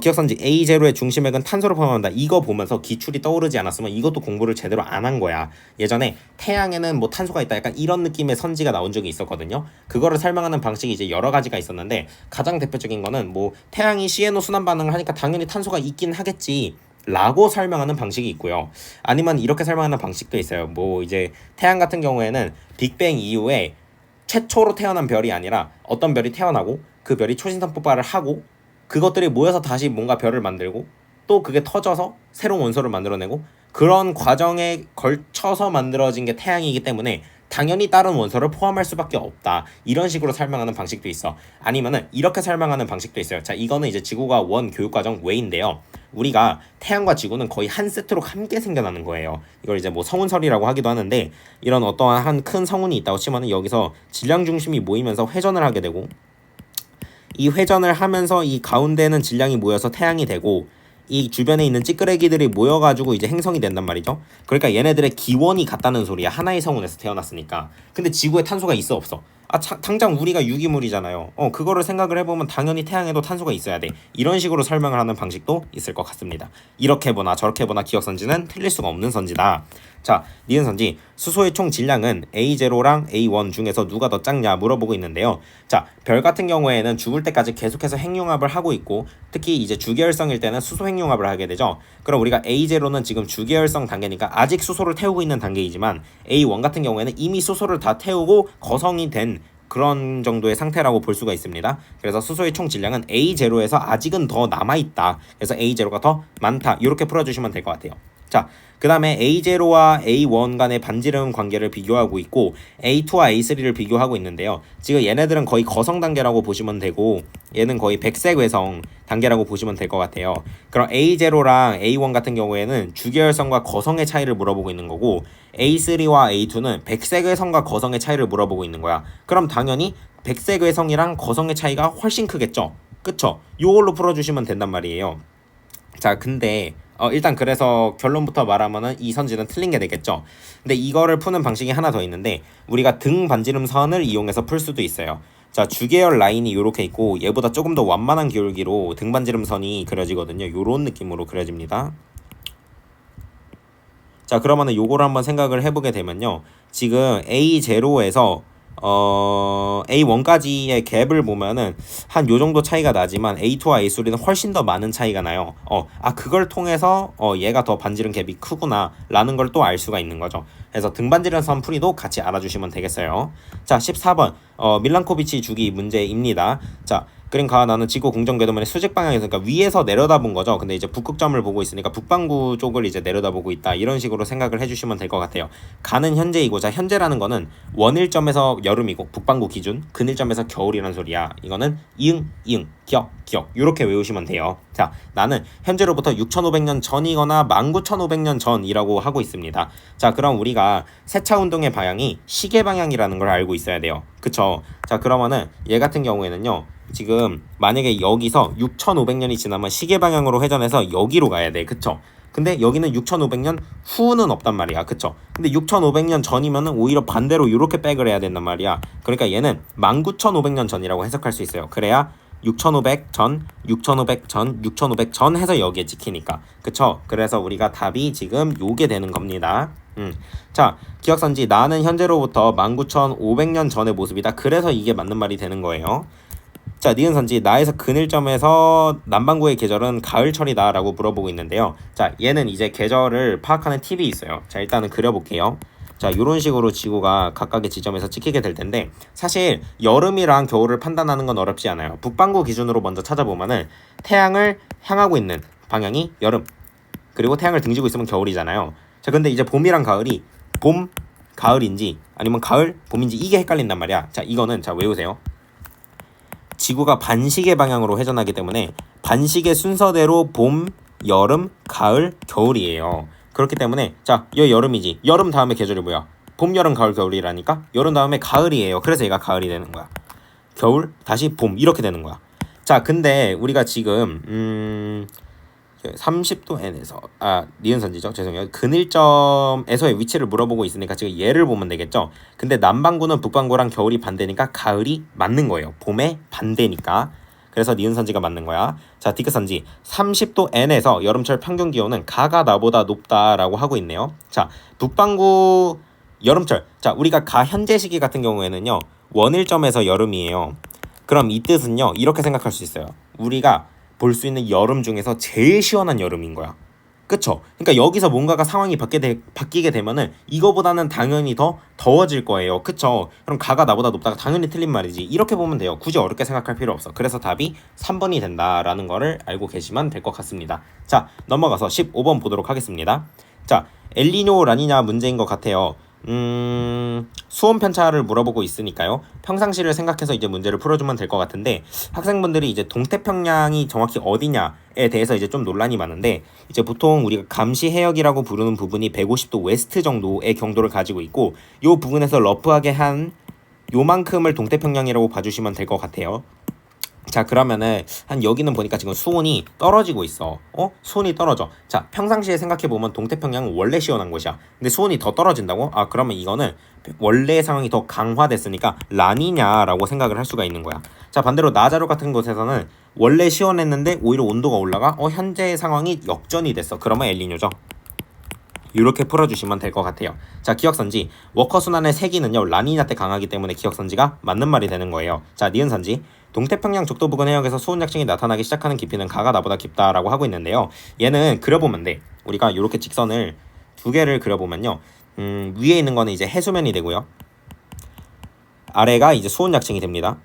기억선지 A0의 중심액은 탄소를 포함한다. 이거 보면서 기출이 떠오르지 않았으면 이것도 공부를 제대로 안 한 거야. 예전에 태양에는 뭐 탄소가 있다, 약간 이런 느낌의 선지가 나온 적이 있었거든요. 그거를 설명하는 방식이 이제 여러 가지가 있었는데 가장 대표적인 거는 뭐 태양이 CNO 순환 반응을 하니까 당연히 탄소가 있긴 하겠지 라고 설명하는 방식이 있고요. 아니면 이렇게 설명하는 방식도 있어요. 뭐 이제 태양 같은 경우에는 빅뱅 이후에 최초로 태어난 별이 아니라 어떤 별이 태어나고 그 별이 초신성 폭발을 하고 그것들이 모여서 다시 뭔가 별을 만들고 또 그게 터져서 새로운 원소를 만들어내고 그런 과정에 걸쳐서 만들어진 게 태양이기 때문에 당연히 다른 원소를 포함할 수밖에 없다, 이런 식으로 설명하는 방식도 있어. 아니면은 이렇게 설명하는 방식도 있어요. 자, 이거는 이제 지구가 원 교육과정 외인데요. 우리가 태양과 지구는 거의 한 세트로 함께 생겨나는 거예요. 이걸 이제 뭐 성운설이라고 하기도 하는데, 이런 어떠한 큰 성운이 있다고 치면은 여기서 질량 중심이 모이면서 회전을 하게 되고, 이 회전을 하면서 이 가운데는 질량이 모여서 태양이 되고 이 주변에 있는 찌끄레기들이 모여가지고 이제 행성이 된단 말이죠. 그러니까 얘네들의 기원이 같다는 소리야. 하나의 성운에서 태어났으니까. 근데 지구에 탄소가 있어 없어? 당장 우리가 유기물이잖아요. 그거를 생각을 해보면 당연히 태양에도 탄소가 있어야 돼. 이런 식으로 설명을 하는 방식도 있을 것 같습니다. 이렇게 보나 저렇게 보나 기억선지는 틀릴 수가 없는 선지다. 자, 니은선지 수소의 총 질량은 A0랑 A1 중에서 누가 더 작냐 물어보고 있는데요. 자, 별 같은 경우에는 죽을 때까지 계속해서 핵융합을 하고 있고, 특히 이제 주계열성일 때는 수소 핵융합을 하게 되죠. 그럼 우리가 A0는 지금 주계열성 단계니까 아직 수소를 태우고 있는 단계이지만 A1 같은 경우에는 이미 수소를 다 태우고 거성이 된 그런 정도의 상태라고 볼 수가 있습니다. 그래서 수소의 총 질량은 A0에서 아직은 더 남아있다. 그래서 A0가 더 많다. 이렇게 풀어주시면 될 것 같아요. 자, 그 다음에 A0와 A1 간의 반지름 관계를 비교하고 있고 A2와 A3를 비교하고 있는데요. 지금 얘네들은 거의 거성 단계라고 보시면 되고 얘는 거의 백색 외성 단계라고 보시면 될 것 같아요. 그럼 A0랑 A1 같은 경우에는 주계열성과 거성의 차이를 물어보고 있는 거고, A3와 A2는 백색 외성과 거성의 차이를 물어보고 있는 거야. 그럼 당연히 백색 외성이랑 거성의 차이가 훨씬 크겠죠. 그쵸? 요걸로 풀어주시면 된단 말이에요. 자, 근데 일단 그래서 결론부터 말하면은 이 선지는 틀린 게 되겠죠. 근데 이거를 푸는 방식이 하나 더 있는데 우리가 등 반지름선을 이용해서 풀 수도 있어요. 자, 주계열 라인이 이렇게 있고 얘보다 조금 더 완만한 기울기로 등 반지름선이 그려지거든요. 요런 느낌으로 그려집니다. 자, 그러면은 요거를 한번 생각을 해보게 되면요. 지금 A0에서 A1까지의 갭을 보면은 한 요 정도 차이가 나지만 A2와 A3는 훨씬 더 많은 차이가 나요. 그걸 통해서 얘가 더 반지름 갭이 크구나 라는 걸 또 알 수가 있는 거죠. 그래서 등반지름선 풀이도 같이 알아주시면 되겠어요. 자, 14번 밀란코비치 주기 문제입니다. 자, 그러니까 나는 지구 공전 궤도만의 수직 방향에서 그러니까 위에서 내려다본 거죠. 근데 이제 북극점을 보고 있으니까 북반구 쪽을 이제 내려다보고 있다. 이런 식으로 생각을 해주시면 될 것 같아요. 가는 현재이고자 현재라는 거는 원일점에서 여름이고 북반구 기준, 근일점에서 겨울이란 소리야. 이거는 이응, 이응, 기억, 기억 이렇게 외우시면 돼요. 자, 나는 현재로부터 6,500년 전이거나 19,500년 전이라고 하고 있습니다. 자, 그럼 우리가 세차 운동의 방향이 시계 방향이라는 걸 알고 있어야 돼요. 그쵸? 자, 그러면은 얘 같은 경우에는요. 지금 만약에 여기서 6,500년이 지나면 시계 방향으로 회전해서 여기로 가야 돼. 그쵸? 근데 여기는 6,500년 후는 없단 말이야. 그쵸? 근데 6,500년 전이면은 오히려 반대로 이렇게 백을 해야 된단 말이야. 그러니까 얘는 19,500년 전이라고 해석할 수 있어요. 그래야 6,500 전, 6,500 전, 6,500 전 해서 여기에 찍히니까. 그쵸? 그래서 우리가 답이 지금 요게 되는 겁니다. 자, 기억선지 나는 현재로부터 19,500년 전의 모습이다. 그래서 이게 맞는 말이 되는 거예요. 자, 니은선지 나에서 근일점에서 남반구의 계절은 가을철이다 라고 물어보고 있는데요. 자, 얘는 이제 계절을 파악하는 팁이 있어요. 자, 일단은 그려볼게요. 자, 이런 식으로 지구가 각각의 지점에서 찍히게 될 텐데 사실 여름이랑 겨울을 판단하는 건 어렵지 않아요. 북반구 기준으로 먼저 찾아보면은 태양을 향하고 있는 방향이 여름, 그리고 태양을 등지고 있으면 겨울이잖아요. 자, 근데 이제 봄이랑 가을이 봄, 가을인지 아니면 가을, 봄인지 이게 헷갈린단 말이야. 자, 이거는 자 외우세요. 지구가 반시계 방향으로 회전하기 때문에 반시계 순서대로 봄, 여름, 가을, 겨울이에요. 그렇기 때문에 자, 이 여름이지. 여름 다음에 계절이 뭐야? 봄, 여름, 가을, 겨울이라니까? 여름 다음에 가을이에요. 그래서 얘가 가을이 되는 거야. 겨울, 다시 봄 이렇게 되는 거야. 자, 근데 우리가 지금 30도 N에서 니은선지죠. 죄송해요. 근일점에서의 위치를 물어보고 있으니까 지금 얘를 보면 되겠죠. 근데 남반구는 북반구랑 겨울이 반대니까 가을이 맞는 거예요. 봄의 반대니까. 그래서 니은선지가 맞는 거야. 자, 디귿선지 30도 N에서 여름철 평균 기온은 가가 나보다 높다라고 하고 있네요. 자, 북반구 여름철. 자, 우리가 가 현재 시기 같은 경우에는요. 원일점에서 여름이에요. 그럼 이 뜻은요. 이렇게 생각할 수 있어요. 우리가 볼 수 있는 여름 중에서 제일 시원한 여름인 거야. 그쵸? 그러니까 여기서 뭔가가 상황이 바뀌게 되면은 이거보다는 당연히 더 더워질 거예요. 그쵸? 그럼 가가 나보다 높다가 당연히 틀린 말이지. 이렇게 보면 돼요. 굳이 어렵게 생각할 필요 없어. 그래서 답이 3번이 된다라는 거를 알고 계시면 될 것 같습니다. 자, 넘어가서 15번 보도록 하겠습니다. 자, 엘니뇨 라니냐 문제인 것 같아요. 수온 편차를 물어보고 있으니까요. 평상시를 생각해서 이제 문제를 풀어주면 될 것 같은데 학생분들이 이제 동태평양이 정확히 어디냐에 대해서 이제 좀 논란이 많은데 이제 보통 우리가 감시 해역이라고 부르는 부분이 150도 웨스트 정도의 경도를 가지고 있고 이 부분에서 러프하게 한 요만큼을 동태평양이라고 봐주시면 될 것 같아요. 자, 그러면은 한 여기는 보니까 지금 수온이 떨어지고 있어. 수온이 떨어져. 자, 평상시에 생각해보면 동태평양은 원래 시원한 곳이야. 근데 수온이 더 떨어진다고? 그러면 이거는 원래 상황이 더 강화됐으니까 라니냐라고 생각을 할 수가 있는 거야. 자, 반대로 나자루 같은 곳에서는 원래 시원했는데 오히려 온도가 올라가 현재의 상황이 역전이 됐어. 그러면 엘니뇨죠. 이렇게 풀어주시면 될 것 같아요. 자, 기억선지 워커순환의 세기는요 라니냐 때 강하기 때문에 기억선지가 맞는 말이 되는 거예요. 자, 니은선지 동태평양 적도 부근 해역에서 수온 약층이 나타나기 시작하는 깊이는 가가 나보다 깊다라고 하고 있는데요. 얘는 그려보면 돼. 우리가 이렇게 직선을 두 개를 그려보면요. 위에 있는 거는 이제 해수면이 되고요. 아래가 이제 수온 약층이 됩니다.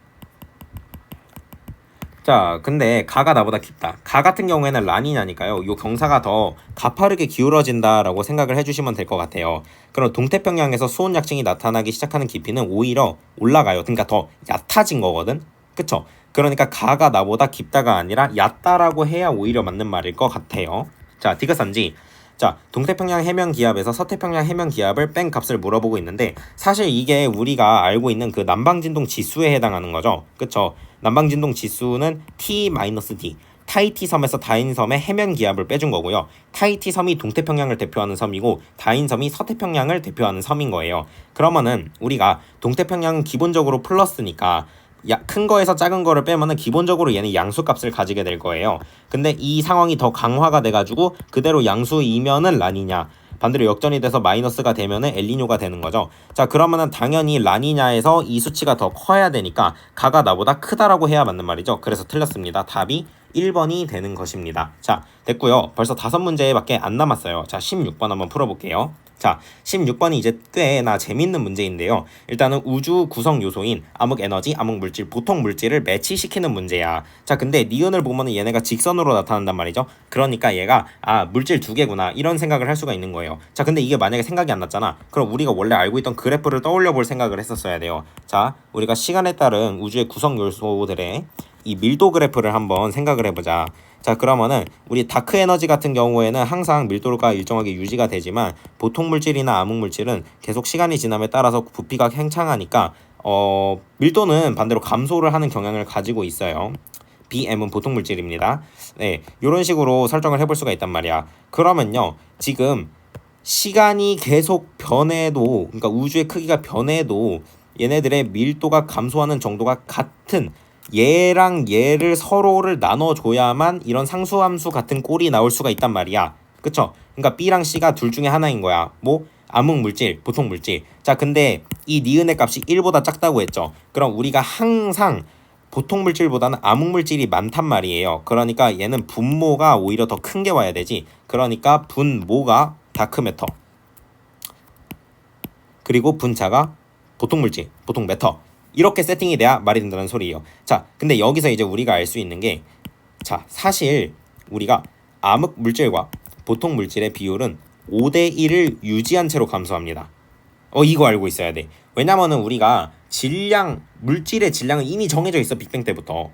자, 근데 가가 나보다 깊다. 가 같은 경우에는 라니냐니까요. 요 경사가 더 가파르게 기울어진다라고 생각을 해주시면 될 것 같아요. 그럼 동태평양에서 수온 약층이 나타나기 시작하는 깊이는 오히려 올라가요. 그러니까 더 얕아진 거거든. 그쵸? 그러니까 가가 나보다 깊다가 아니라 얕다라고 해야 오히려 맞는 말일 것 같아요. 자, 디귿선지 자, 동태평양 해면 기압에서 서태평양 해면 기압을 뺀 값을 물어보고 있는데 사실 이게 우리가 알고 있는 그 남방진동 지수에 해당하는 거죠. 그쵸? 남방진동 지수는 T-D 타히티 섬에서 다인 섬의 해면 기압을 빼준 거고요. 타히티 섬이 동태평양을 대표하는 섬이고 다인 섬이 서태평양을 대표하는 섬인 거예요. 그러면은 우리가 동태평양은 기본적으로 플러스니까 큰 거에서 작은 거를 빼면은 기본적으로 얘는 양수값을 가지게 될 거예요. 근데 이 상황이 더 강화가 돼가지고 그대로 양수이면은 라니냐, 반대로 역전이 돼서 마이너스가 되면은 엘니뇨가 되는 거죠. 자, 그러면은 당연히 라니냐에서 이 수치가 더 커야 되니까 가가 나보다 크다라고 해야 맞는 말이죠. 그래서 틀렸습니다. 답이 1번이 되는 것입니다. 자, 됐고요. 벌써 5문제밖에 안 남았어요. 자, 16번 한번 풀어볼게요. 자, 16번이 이제 꽤나 재밌는 문제인데요. 일단은 우주 구성 요소인 암흑 에너지, 암흑 물질, 보통 물질을 매치시키는 문제야. 자, 근데 니은을 보면은 얘네가 직선으로 나타난단 말이죠. 그러니까 얘가 물질 두 개구나 이런 생각을 할 수가 있는 거예요. 자, 근데 이게 만약에 생각이 안 났잖아. 그럼 우리가 원래 알고 있던 그래프를 떠올려 볼 생각을 했었어야 돼요. 자, 우리가 시간에 따른 우주의 구성 요소들의 이 밀도 그래프를 한번 생각을 해보자. 자, 그러면은 우리 다크 에너지 같은 경우에는 항상 밀도가 일정하게 유지가 되지만 보통 물질이나 암흑 물질은 계속 시간이 지남에 따라서 부피가 팽창하니까 밀도는 반대로 감소를 하는 경향을 가지고 있어요. BM은 보통 물질입니다. 네, 이런 식으로 설정을 해볼 수가 있단 말이야. 그러면요, 지금 시간이 계속 변해도, 그러니까 우주의 크기가 변해도 얘네들의 밀도가 감소하는 정도가 같은, 얘랑 얘를 서로를 나눠줘야만 이런 상수함수 같은 꼴이 나올 수가 있단 말이야. 그쵸? 그러니까 B랑 C가 둘 중에 하나인 거야. 뭐? 암흑 물질, 보통 물질. 자, 근데 이 니은의 값이 1보다 작다고 했죠. 그럼 우리가 항상 보통 물질보다는 암흑 물질이 많단 말이에요. 그러니까 얘는 분모가 오히려 더 큰 게 와야 되지. 그러니까 분모가 다크매터, 그리고 분자가 보통 물질, 보통 매터, 이렇게 세팅이 돼야 말이 된다는 소리예요. 자, 근데 여기서 이제 우리가 알 수 있는 게, 자, 사실 우리가 암흑 물질과 보통 물질의 비율은 5대1을 유지한 채로 감소합니다. 이거 알고 있어야 돼. 왜냐면은 우리가 물질의 질량은 이미 정해져 있어, 빅뱅 때부터.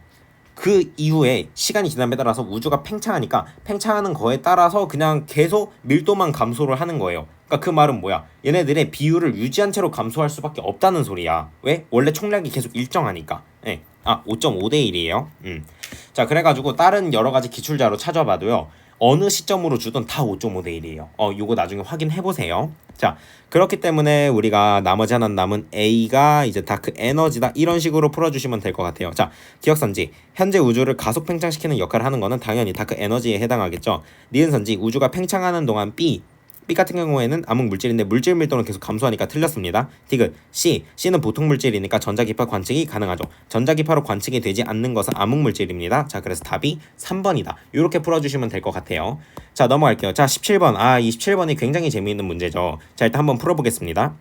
그 이후에 시간이 지남에 따라서 우주가 팽창하니까 팽창하는 거에 따라서 그냥 계속 밀도만 감소를 하는 거예요. 그러니까 그 말은 뭐야? 얘네들의 비율을 유지한 채로 감소할 수밖에 없다는 소리야. 왜? 원래 총량이 계속 일정하니까. 5.5대1이에요. 자, 그래가지고 다른 여러 가지 기출자로 찾아봐도요, 어느 시점으로 주든 다 5.5대1이에요. 요거 나중에 확인해보세요. 자, 그렇기 때문에 우리가 나머지 하나 남은 A가 이제 다크 에너지다, 이런 식으로 풀어주시면 될 것 같아요. 자, 기억선지, 현재 우주를 가속 팽창시키는 역할을 하는 거는 당연히 다크 에너지에 해당하겠죠. 니은선지, 우주가 팽창하는 동안 B 같은 경우에는 암흑 물질인데 물질 밀도는 계속 감소하니까 틀렸습니다. 디귿, C는 보통 물질이니까 전자기파 관측이 가능하죠. 전자기파로 관측이 되지 않는 것은 암흑 물질입니다. 자, 그래서 답이 3번이다. 이렇게 풀어주시면 될 것 같아요. 자, 넘어갈게요. 자, 17번. 이 17번이 굉장히 재미있는 문제죠. 자, 일단 한번 풀어보겠습니다.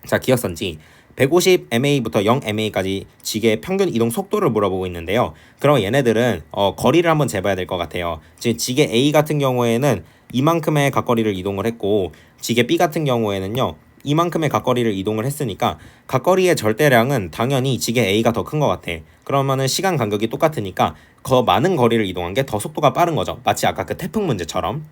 자, 기억선지, 150mA부터 0mA까지 지게의 평균 이동 속도를 물어보고 있는데요. 그럼 얘네들은 거리를 한번 재봐야 될 것 같아요. 지금 지게 A 같은 경우에는 이만큼의 각거리를 이동을 했고, 지게 B 같은 경우에는요, 이만큼의 각거리를 이동을 했으니까 각거리의 절대량은 당연히 지게 A가 더 큰 것 같아. 그러면은 시간 간격이 똑같으니까 더 많은 거리를 이동한 게 더 속도가 빠른 거죠. 마치 아까 그 태풍 문제처럼.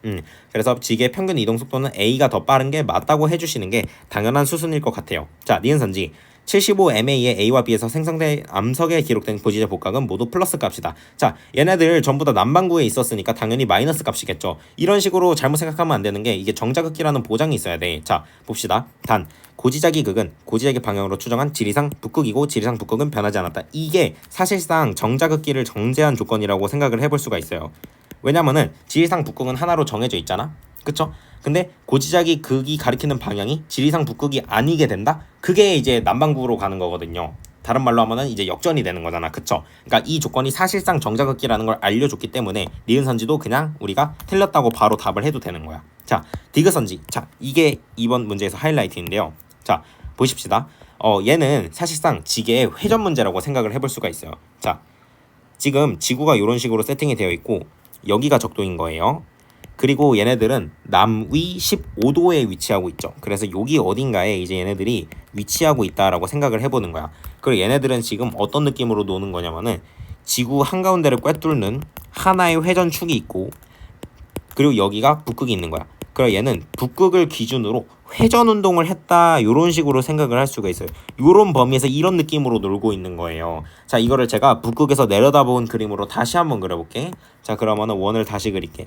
그래서 지게 평균 이동 속도는 A가 더 빠른 게 맞다고 해주시는 게 당연한 수순일 것 같아요. 자, 니은선지, 75mA의 A와 B에서 생성된 암석에 기록된 고지대 복각은 모두 플러스 값이다. 자, 얘네들 전부 다 남반구에 있었으니까 당연히 마이너스 값이겠죠. 이런 식으로 잘못 생각하면 안 되는 게, 이게 정자극기라는 보장이 있어야 돼. 자, 봅시다. 단, 고지자기 극은 고지자기 방향으로 추정한 지리상 북극이고 지리상 북극은 변하지 않았다. 이게 사실상 정자극기를 정제한 조건이라고 생각을 해볼 수가 있어요. 왜냐면은 지리상 북극은 하나로 정해져 있잖아. 그쵸? 근데 고지자기 극이 가리키는 방향이 지리상 북극이 아니게 된다? 그게 이제 남반구로 가는 거거든요. 다른 말로 하면은 이제 역전이 되는 거잖아. 그쵸? 그러니까 이 조건이 사실상 정자극기라는 걸 알려줬기 때문에 니은선지도 그냥 우리가 틀렸다고 바로 답을 해도 되는 거야. 자, 디귿선지. 자, 이게 이번 문제에서 하이라이트인데요. 자, 보십시다. 얘는 사실상 지게의 회전 문제라고 생각을 해볼 수가 있어요. 자, 지금 지구가 이런 식으로 세팅이 되어 있고 여기가 적도인 거예요. 그리고 얘네들은 남위 15도에 위치하고 있죠. 그래서 여기 어딘가에 이제 얘네들이 위치하고 있다라고 생각을 해보는 거야. 그리고 얘네들은 지금 어떤 느낌으로 노는 거냐면은 지구 한가운데를 꿰뚫는 하나의 회전축이 있고, 그리고 여기가 북극이 있는 거야. 그럼 얘는 북극을 기준으로 회전 운동을 했다, 요런 식으로 생각을 할 수가 있어요. 요런 범위에서 이런 느낌으로 놀고 있는 거예요. 자, 이거를 제가 북극에서 내려다본 그림으로 다시 한번 그려볼게. 자, 그러면은 원을 다시 그릴게.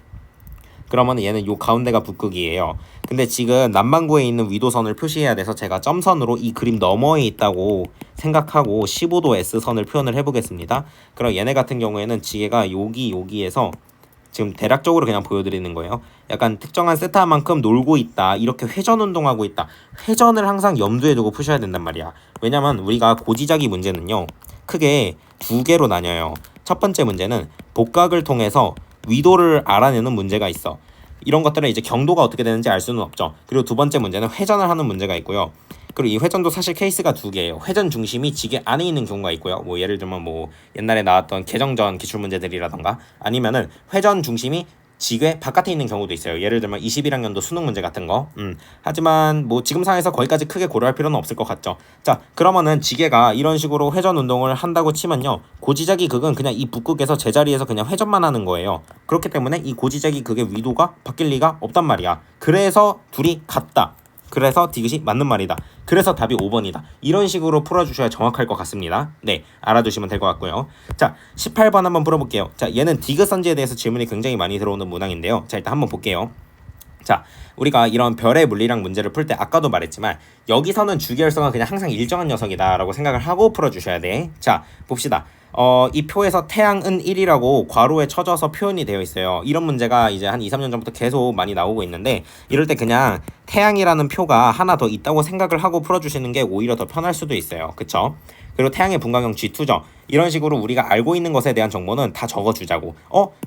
그러면 얘는 요 가운데가 북극이에요. 근데 지금 남반구에 있는 위도선을 표시해야 돼서 제가 점선으로 이 그림 너머에 있다고 생각하고 15도 S선을 표현을 해보겠습니다. 그럼 얘네 같은 경우에는 지게가 여기에서 지금 대략적으로 그냥 보여드리는 거예요. 약간 특정한 세타만큼 놀고 있다, 이렇게 회전 운동하고 있다. 회전을 항상 염두에 두고 푸셔야 된단 말이야. 왜냐면 우리가 고지자기 문제는요, 크게 두 개로 나뉘어요. 첫 번째 문제는 복각을 통해서 위도를 알아내는 문제가 있어. 이런 것들은 이제 경도가 어떻게 되는지 알 수는 없죠. 그리고 두 번째 문제는 회전을 하는 문제가 있고요. 그리고 이 회전도 사실 케이스가 두 개예요. 회전 중심이 지게 안에 있는 경우가 있고요. 뭐 예를 들면 뭐 옛날에 나왔던 개정전 기출 문제들이라던가 아니면은 회전 중심이 지게 바깥에 있는 경우도 있어요. 예를 들면 21학년도 수능 문제 같은 거. 하지만 뭐 지금 상황에서 거기까지 크게 고려할 필요는 없을 것 같죠. 자, 그러면은 지게가 이런 식으로 회전 운동을 한다고 치면요. 고지짝이 극은 그냥 이 북극에서 제자리에서 그냥 회전만 하는 거예요. 그렇기 때문에 이 고지짝이 극의 위도가 바뀔 리가 없단 말이야. 그래서 둘이 같다. 그래서 디귿이 맞는 말이다. 그래서 답이 5번이다. 이런 식으로 풀어주셔야 정확할 것 같습니다. 네, 알아두시면 될 것 같고요. 자, 18번 한번 풀어볼게요. 자, 얘는 디귿선지에 대해서 질문이 굉장히 많이 들어오는 문항인데요. 자, 일단 한번 볼게요. 자, 우리가 이런 별의 물리학 문제를 풀 때 아까도 말했지만 여기서는 주기혈성은 그냥 항상 일정한 녀석이다 라고 생각을 하고 풀어주셔야 돼. 자, 봅시다. 이 표에서 태양은 1이라고 괄호에 쳐져서 표현이 되어 있어요. 이런 문제가 이제 한 2, 3년 전부터 계속 많이 나오고 있는데 이럴 때 그냥 태양이라는 표가 하나 더 있다고 생각을 하고 풀어주시는 게 오히려 더 편할 수도 있어요. 그쵸? 그리고 태양의 분광형 G2죠. 이런 식으로 우리가 알고 있는 것에 대한 정보는 다 적어주자고.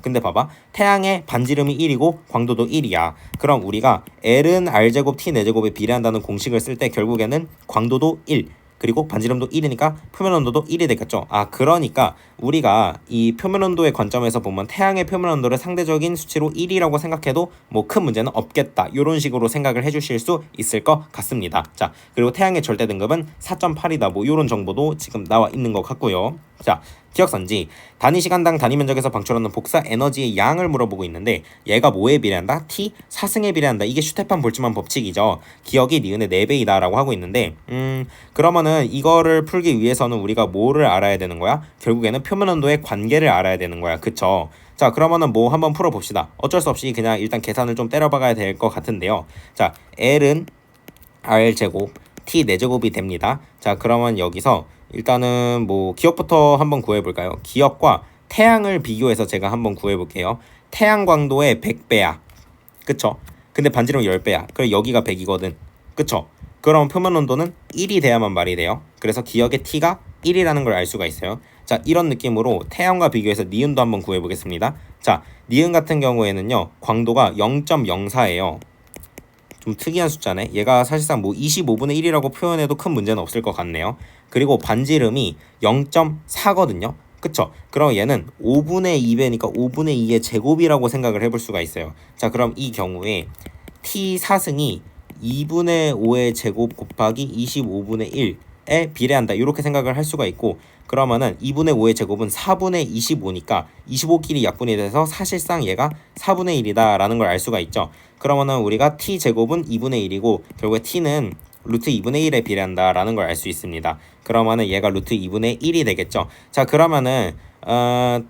근데 봐봐. 태양의 반지름이 1이고 광도도 1이야. 그럼 우리가 L은 R제곱 T 4제곱에 비례한다는 공식을 쓸 때 결국에는 광도도 1. 그리고 반지름도 1이니까 표면 온도도 1이 되겠죠. 그러니까 우리가 이 표면 온도의 관점에서 보면 태양의 표면 온도를 상대적인 수치로 1이라고 생각해도 뭐 큰 문제는 없겠다. 이런 식으로 생각을 해주실 수 있을 것 같습니다. 자, 그리고 태양의 절대 등급은 4.8이다. 뭐 이런 정보도 지금 나와 있는 것 같고요. 자, 기억선지 단위 시간당 단위 면적에서 방출하는 복사 에너지의 양을 물어보고 있는데 얘가 뭐에 비례한다? T 사승에 비례한다. 이게 슈테판 볼츠만 법칙이죠. 기억이 니은의 4배이다 라고 하고 있는데 그러면은 이거를 풀기 위해서는 우리가 뭐를 알아야 되는 거야? 결국에는 표면 온도의 관계를 알아야 되는 거야. 그쵸? 자, 그러면은 뭐 한번 풀어봅시다. 어쩔 수 없이 그냥 일단 계산을 좀 때려박아야 될 것 같은데요. 자, L은 R제곱 T 4제곱이 됩니다. 자, 그러면 여기서 일단은 뭐 기억부터 한번 구해볼까요? 기억과 태양을 비교해서 제가 한번 구해볼게요. 태양 광도의 100배야. 그쵸? 근데 반지름 10배야. 그럼 여기가 100이거든. 그쵸? 그럼 표면 온도는 1이 돼야만 말이 돼요. 그래서 기억의 T가 1이라는 걸 알 수가 있어요. 자, 이런 느낌으로 태양과 비교해서 니은도 한번 구해보겠습니다. 자, 니은 같은 경우에는요. 광도가 0.04예요. 좀 특이한 숫자네. 얘가 사실상 뭐 25분의 1이라고 표현해도 큰 문제는 없을 것 같네요. 그리고 반지름이 0.4거든요. 그쵸? 그럼 얘는 5분의 2배니까 5분의 2의 제곱이라고 생각을 해볼 수가 있어요. 자, 그럼 이 경우에 T 사승이 2분의 5의 제곱 곱하기 25분의 1에 비례한다. 이렇게 생각을 할 수가 있고 그러면은 2분의 5의 제곱은 4분의 25니까 25끼리 약분이 돼서 사실상 얘가 4분의 1이다 라는 걸 알 수가 있죠. 그러면은 우리가 T제곱은 2분의 1이고 결국에 T는 루트 2분의 1에 비례한다 라는 걸 알 수 있습니다. 그러면은 얘가 루트 2분의 1이 되겠죠. 자, 그러면은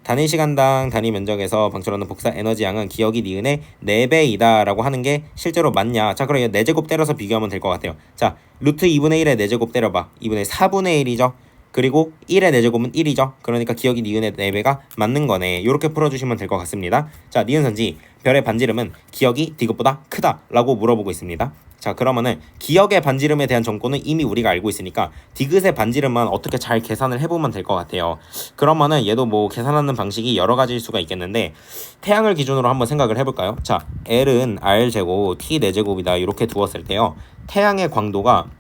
단위 시간당 단위 면적에서 방출하는 복사 에너지 양은 기억이 니은의 4배이다 라고 하는 게 실제로 맞냐. 자, 그럼 4제곱 때려서 비교하면 될 것 같아요. 자, 루트 2분의 1에 4제곱 때려봐. 2분의 4분의 1이죠. 그리고 1의 4제곱은 1이죠. 그러니까 기억이 니은의 4배가 맞는 거네. 이렇게 풀어주시면 될 것 같습니다. 자, 니은선지 별의 반지름은 기억이 디귿보다 크다 라고 물어보고 있습니다. 자, 그러면은 기억의 반지름에 대한 정보는 이미 우리가 알고 있으니까 디귿의 반지름만 어떻게 잘 계산을 해보면 될 것 같아요. 그러면은 얘도 뭐 계산하는 방식이 여러 가지일 수가 있겠는데 태양을 기준으로 한번 생각을 해볼까요? 자, L은 R제곱 T 4제곱이다 이렇게 두었을 때요. 태양의 광도가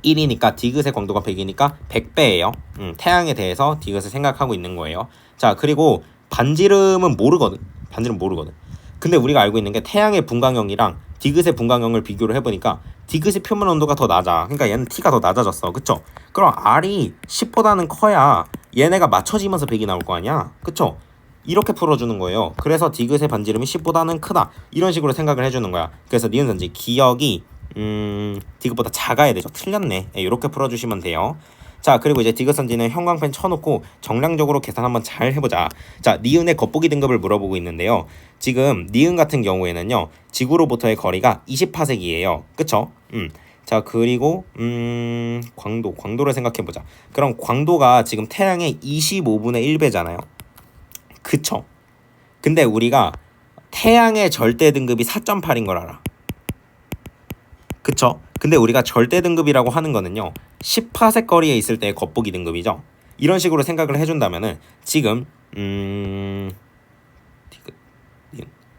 1이니까 디귿의 광도가 100이니까 100배예요. 태양에 대해서 디귿을 생각하고 있는 거예요. 자, 그리고 반지름은 모르거든. 반지름 모르거든. 근데 우리가 알고 있는 게 태양의 분광형이랑 디귿의 분광형을 비교를 해보니까 디귿의 표면 온도가 더 낮아. 그러니까 얘는 T가 더 낮아졌어. 그쵸? 그럼 R이 10보다는 커야 얘네가 맞춰지면서 100이 나올 거 아니야. 그쵸? 이렇게 풀어주는 거예요. 그래서 디귿의 반지름이 10보다는 크다. 이런 식으로 생각을 해주는 거야. 그래서 니은선지 기억이 디귿보다 작아야 되죠. 틀렸네. 이렇게 풀어주시면 돼요. 자, 그리고 이제 디귿선지는 형광펜 쳐놓고 정량적으로 계산 한번 잘 해보자. 자, 니은의 겉보기 등급을 물어보고 있는데요. 지금 니은 같은 경우에는요. 지구로부터의 거리가 20파세기예요. 그쵸? 자, 그리고 광도를 생각해보자. 그럼 광도가 지금 태양의 25분의 1배잖아요. 그쵸? 근데 우리가 태양의 절대 등급이 4.8인 걸 알아. 그쵸? 근데 우리가 절대 등급이라고 하는 거는요 10파섹 거리에 있을 때의 겉보기 등급이죠. 이런 식으로 생각을 해준다면은 지금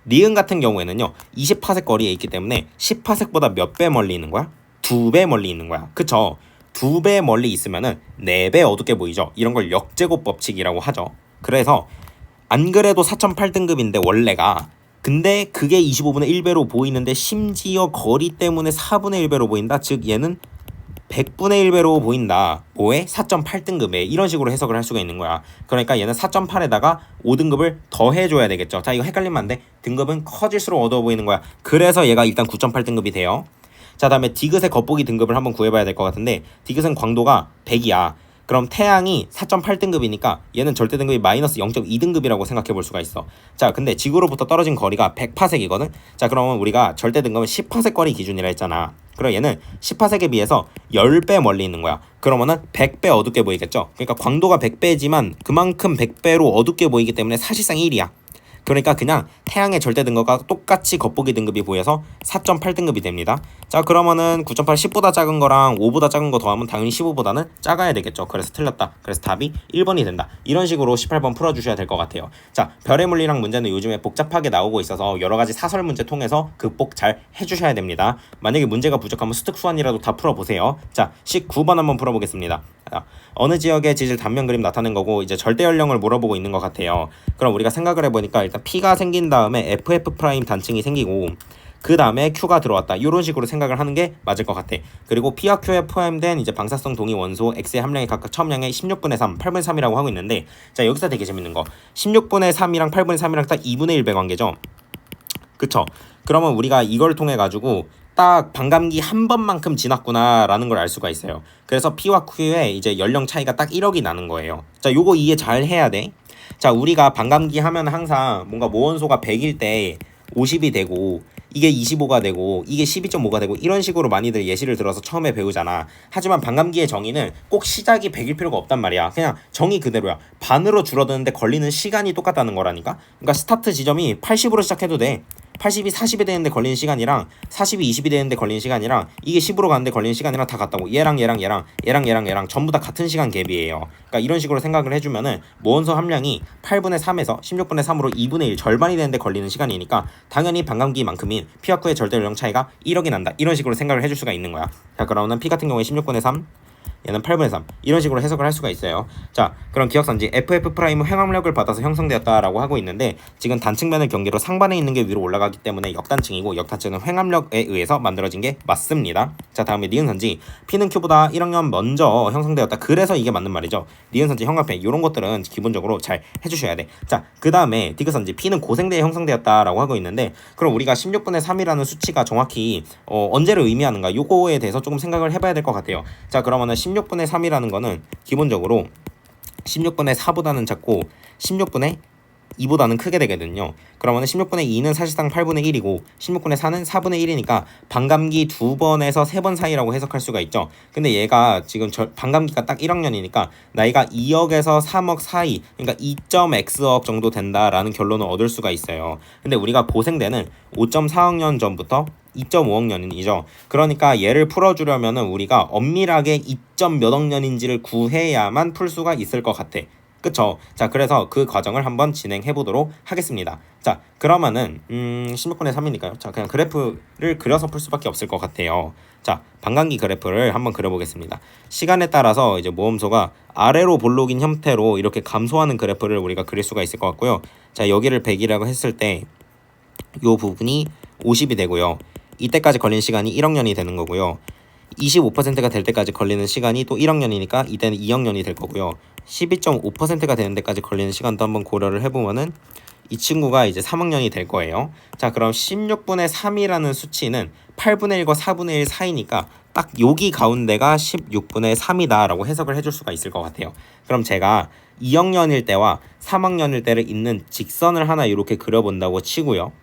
니은 같은 경우에는요 20파섹 거리에 있기 때문에 10파섹보다 몇 배 멀리 있는 거야? 2배 멀리 있는 거야. 그쵸? 2배 멀리 있으면은 4배 어둡게 보이죠. 이런 걸 역제곱 법칙이라고 하죠. 그래서 안 그래도 4.8등급인데 원래가, 근데 그게 25분의 1배로 보이는데 심지어 거리 때문에 4분의 1배로 보인다. 즉 얘는 100분의 1배로 보인다. 뭐에? 4.8등급에. 이런 식으로 해석을 할 수가 있는 거야. 그러니까 얘는 4.8에다가 5등급을 더해줘야 되겠죠. 자, 이거 헷갈리면 안 돼. 등급은 커질수록 어두워 보이는 거야. 그래서 얘가 일단 9.8등급이 돼요. 자, 다음에 디귿의 겉보기 등급을 한번 구해봐야 될 것 같은데, 디귿은 광도가 100이야. 그럼 태양이 4.8등급이니까 얘는 절대 등급이 마이너스 0.2등급이라고 생각해 볼 수가 있어. 자, 근데 지구로부터 떨어진 거리가 100파섹이거든. 자, 그러면 우리가 절대 등급은 10파섹 거리 기준이라 했잖아. 그럼 얘는 10파섹에 비해서 10배 멀리 있는 거야. 그러면은 100배 어둡게 보이겠죠. 그러니까 광도가 100배지만 그만큼 100배로 어둡게 보이기 때문에 사실상 1이야. 그러니까 그냥 태양의 절대 등급과 똑같이 겉보기 등급이 보여서 4.8등급이 됩니다. 자, 그러면은 9.8 10보다 작은 거랑 5보다 작은 거 더하면 당연히 15보다는 작아야 되겠죠. 그래서 틀렸다. 그래서 답이 1번이 된다. 이런 식으로 18번 풀어주셔야 될 것 같아요. 자, 별의 물리학 문제는 요즘에 복잡하게 나오고 있어서 여러 가지 사설 문제 통해서 극복 잘 해주셔야 됩니다. 만약에 문제가 부족하면 수특 수완이라도 다 풀어보세요. 자, 19번 한번 풀어보겠습니다. 어느 지역의 지질 단면 그림 나타낸 거고 이제 절대 연령을 물어보고 있는 것 같아요. 그럼 우리가 생각을 해보니까 일단 P가 생긴 다음에 FF 프라임 단층이 생기고 그 다음에 Q가 들어왔다. 이런 식으로 생각을 하는 게 맞을 것 같아. 그리고 P와 Q에 포함된 이제 방사성 동위 원소 X의 함량이 각각 첨량의 16분의 3, 8분의 3이라고 하고 있는데, 자, 여기서 되게 재밌는 거 16분의 3이랑 8분의 3이랑 딱 2분의 1배 관계죠. 그쵸? 그러면 우리가 이걸 통해 가지고 딱 반감기 한 번만큼 지났구나 라는 걸 알 수가 있어요. 그래서 P와 Q의 이제 연령 차이가 딱 1억이 나는 거예요. 자, 요거 이해 잘 해야 돼. 자, 우리가 반감기 하면 항상 뭔가 모원소가 100일 때 50이 되고 이게 25가 되고 이게 12.5가 되고 이런 식으로 많이들 예시를 들어서 처음에 배우잖아. 하지만 반감기의 정의는 꼭 시작이 100일 필요가 없단 말이야. 그냥 정의 그대로야. 반으로 줄어드는데 걸리는 시간이 똑같다는 거라니까. 그러니까 스타트 지점이 80으로 시작해도 돼. 80이 40이 되는데 걸리는 시간이랑 40이 20이 되는데 걸리는 시간이랑 이게 10으로 가는데 걸리는 시간이랑 다 같다고. 얘랑 전부 다 같은 시간 갭이에요. 그러니까 이런 식으로 생각을 해주면은 모원소 함량이 8분의 3에서 16분의 3으로 2분의 1 절반이 되는데 걸리는 시간이니까 당연히 반감기만큼인 P와 Q의 절대 연령 차이가 1억이 난다. 이런 식으로 생각을 해줄 수가 있는 거야. 자, 그러면 P 같은 경우에 16분의 3, 얘는 8분의 3 이런 식으로 해석을 할 수가 있어요. 자, 그럼 기억선지 FF 프라임은 횡압력을 받아서 형성되었다라고 하고 있는데, 지금 단층면을 경계로 상반에 있는 게 위로 올라가기 때문에 역단층이고 역단층은 횡압력에 의해서 만들어진 게 맞습니다. 자, 다음에 니은선지 P는 Q보다 1학년 먼저 형성되었다. 그래서 이게 맞는 말이죠. 니은선지 형광펜 이런 것들은 기본적으로 잘 해주셔야 돼. 자, 그 다음에 디귿선지 P는 고생대에 형성되었다라고 하고 있는데, 그럼 우리가 16분의 3이라는 수치가 정확히 언제를 의미하는가 요거에 대해서 조금 생각을 해봐야 될 것 같아요. 자, 그러면은 16분의 3이라는 거는 기본적으로 16분의 4보다는 작고 16분의 2보다는 크게 되거든요. 그러면 16분의 2는 사실상 8분의 1이고 16분의 4는 4분의 1이니까 반감기 2번에서 3번 사이라고 해석할 수가 있죠. 근데 얘가 지금 반감기가 딱 1학년이니까 나이가 2억에서 3억 사이, 그러니까 2.x억 정도 된다라는 결론을 얻을 수가 있어요. 근데 우리가 고생대는 5.4억 년 전부터 2.5억 년이죠. 그러니까 얘를 풀어주려면은 우리가 엄밀하게 2점 몇억 년인지를 구해야만 풀 수가 있을 것 같아. 그쵸? 자, 그래서 그 과정을 한번 진행해 보도록 하겠습니다. 자, 그러면은 16분의 3이니까요. 자, 그냥 그래프를 그려서 풀 수밖에 없을 것 같아요. 자, 반감기 그래프를 한번 그려보겠습니다. 시간에 따라서 이제 모험소가 아래로 볼록인 형태로 이렇게 감소하는 그래프를 우리가 그릴 수가 있을 것 같고요. 자, 여기를 100이라고 했을 때 요 부분이 50이 되고요. 이때까지 걸린 시간이 1억 년이 되는 거고요. 25%가 될 때까지 걸리는 시간이 또 1억 년이니까 이때는 2억 년이 될 거고요. 12.5%가 되는 데까지 걸리는 시간도 한번 고려를 해보면은 이 친구가 이제 3억 년이 될 거예요. 자, 그럼 16분의 3이라는 수치는 8분의 1과 4분의 1 사이니까 딱 여기 가운데가 16분의 3이다 라고 해석을 해줄 수가 있을 것 같아요. 그럼 제가 2억 년일 때와 3억 년일 때를 잇는 직선을 하나 이렇게 그려본다고 치고요.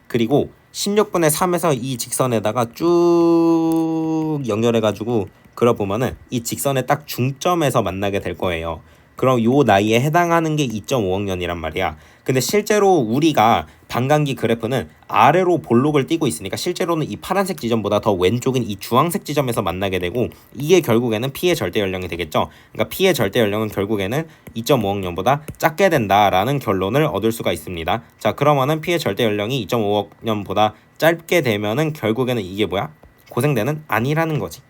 그리고 16분의 3에서 이 직선에다가 쭉 연결해가지고 그려보면은 이 직선의 딱 중점에서 만나게 될 거예요. 그럼 요 나이에 해당하는 게 2.5억 년이란 말이야. 근데 실제로 우리가 반감기 그래프는 아래로 볼록을 띄고 있으니까 실제로는 이 파란색 지점보다 더 왼쪽인 이 주황색 지점에서 만나게 되고, 이게 결국에는 P의 절대 연령이 되겠죠. 그러니까 P의 절대 연령은 결국에는 2.5억 년보다 작게 된다라는 결론을 얻을 수가 있습니다. 자, 그러면은 P의 절대 연령이 2.5억 년보다 짧게 되면은 결국에는 이게 뭐야? 고생대는 아니라는 거지.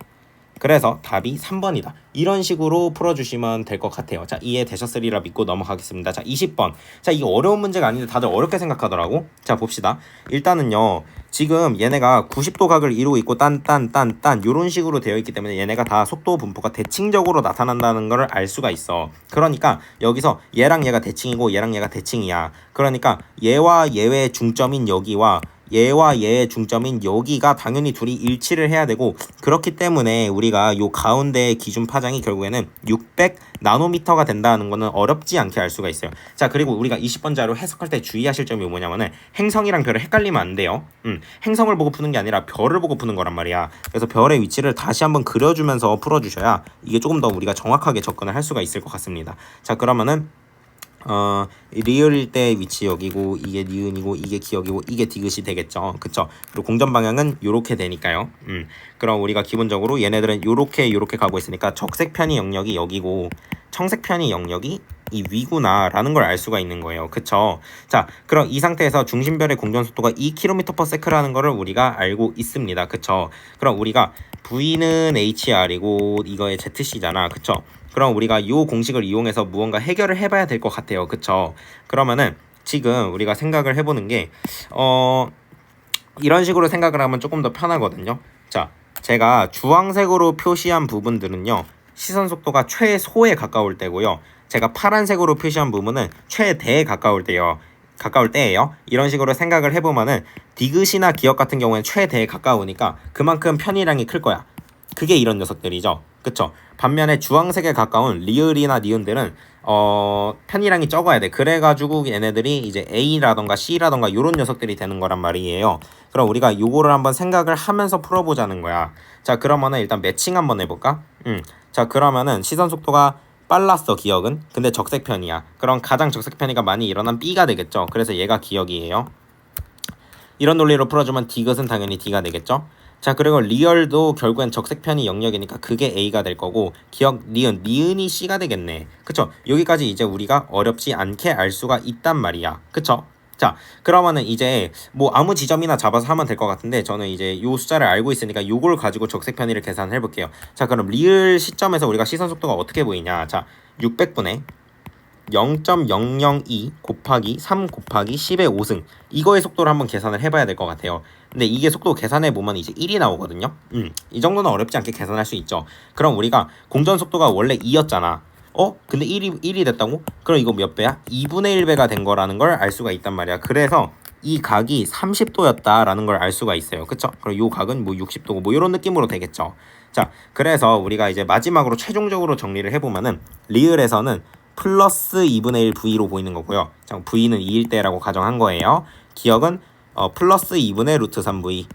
그래서 답이 3번이다. 이런 식으로 풀어주시면 될 것 같아요. 자, 이해되셨으리라 믿고 넘어가겠습니다. 자, 20번. 자, 이거 어려운 문제가 아닌데 다들 어렵게 생각하더라고. 자, 봅시다. 일단은요, 지금 얘네가 90도 각을 이루고 있고 딴 요런 식으로 되어 있기 때문에 얘네가 다 속도 분포가 대칭적으로 나타난다는 걸 알 수가 있어. 그러니까 여기서 얘랑 얘가 대칭이고 얘랑 얘가 대칭이야. 그러니까 얘와 얘의 중점인 여기와 얘와 얘의 중점인 여기가 당연히 둘이 일치를 해야 되고, 그렇기 때문에 우리가 요 가운데의 기준 파장이 결국에는 600 나노미터가 된다는 거는 어렵지 않게 알 수가 있어요. 자, 그리고 우리가 20번자로 해석할 때 주의하실 점이 뭐냐면은 행성이랑 별을 헷갈리면 안 돼요. 행성을 보고 푸는 게 아니라 별을 보고 푸는 거란 말이야. 그래서 별의 위치를 다시 한번 그려주면서 풀어주셔야 이게 조금 더 우리가 정확하게 접근을 할 수가 있을 것 같습니다. 자, 그러면은 리을일 때 위치 여기고, 이게 니은이고, 이게 기역이고, 이게 디귿이 되겠죠. 그쵸? 그리고 공전 방향은 요렇게 되니까요. 그럼 우리가 기본적으로 얘네들은 요렇게 가고 있으니까 적색 편의 영역이 여기고 청색 편의 영역이 이 위구나 라는 걸 알 수가 있는 거예요. 그쵸? 자, 그럼 이 상태에서 중심별의 공전 속도가 2km/s라는 거를 우리가 알고 있습니다. 그쵸? 그럼 우리가 V는 HR이고 이거의 ZC잖아. 그쵸? 그럼 우리가 이 공식을 이용해서 무언가 해결을 해봐야 될 것 같아요. 그쵸? 그러면은 지금 우리가 생각을 해보는 게 이런 식으로 생각을 하면 조금 더 편하거든요. 자, 제가 주황색으로 표시한 부분들은요, 시선 속도가 최소에 가까울 때고요. 제가 파란색으로 표시한 부분은 최대에 가까울 때예요. 이런 식으로 생각을 해보면은 디귿이나 기역 같은 경우에는 최대에 가까우니까 그만큼 편의량이 클 거야. 그게 이런 녀석들이죠. 그쵸? 반면에 주황색에 가까운 리을이나 니은들은 편의량이 적어야 돼. 그래가지고 얘네들이 이제 A라던가 C라던가 요런 녀석들이 되는 거란 말이에요. 그럼 우리가 요거를 한번 생각을 하면서 풀어보자는 거야. 자, 그러면은 일단 매칭 한번 해볼까? 자, 그러면은 시선 속도가 빨랐어, 기역은. 근데 적색편이야. 그럼 가장 적색편이가 많이 일어난 B가 되겠죠. 그래서 얘가 기역이에요. 이런 논리로 풀어주면 디귿은 당연히 D가 되겠죠. 자, 그리고 리얼도 결국엔 적색편이 영역이니까 그게 A가 될 거고, 기역 니은이 C가 되겠네. 그쵸? 여기까지 이제 우리가 어렵지 않게 알 수가 있단 말이야. 그쵸? 자, 그러면은 이제 뭐 아무 지점이나 잡아서 하면 될 것 같은데, 저는 이제 요 숫자를 알고 있으니까 요걸 가지고 적색 편의를 계산을 해볼게요. 자, 그럼 리을 시점에서 우리가 시선 속도가 어떻게 보이냐? 자, 600분의 0.002 곱하기 3 곱하기 10의 5승, 이거의 속도를 한번 계산을 해봐야 될 것 같아요. 근데 이게 속도 계산해보면 이제 1이 나오거든요. 이 정도는 어렵지 않게 계산할 수 있죠. 그럼 우리가 공전 속도가 원래 2였잖아. 근데 1이 됐다고? 그럼 이거 몇 배야? 2분의 1배가 된 거라는 걸 알 수가 있단 말이야. 그래서 이 각이 30도였다라는 걸 알 수가 있어요. 그쵸? 그럼 요 각은 뭐 60도고 뭐 이런 느낌으로 되겠죠. 자, 그래서 우리가 이제 마지막으로 최종적으로 정리를 해보면은 리을에서는 플러스 2분의 1 V로 보이는 거고요. 자, V는 2일 때라고 가정한 거예요. 기역은 플러스 2분의 루트 3V.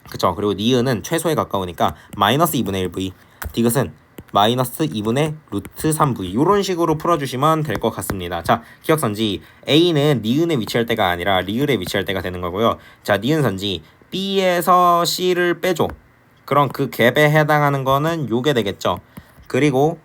그쵸? 그리고 니은은 최소에 가까우니까 마이너스 2분의 1 V. 디귿은 마이너스 2분의 루트 3V. 이런 식으로 풀어주시면 될 것 같습니다. 자, 기억선지 A는 니은에 위치할 때가 아니라 리을에 위치할 때가 되는 거고요. 자, 니은선지 B에서 C를 빼줘. 그럼 그 갭에 해당하는 거는 요게 되겠죠. 그리고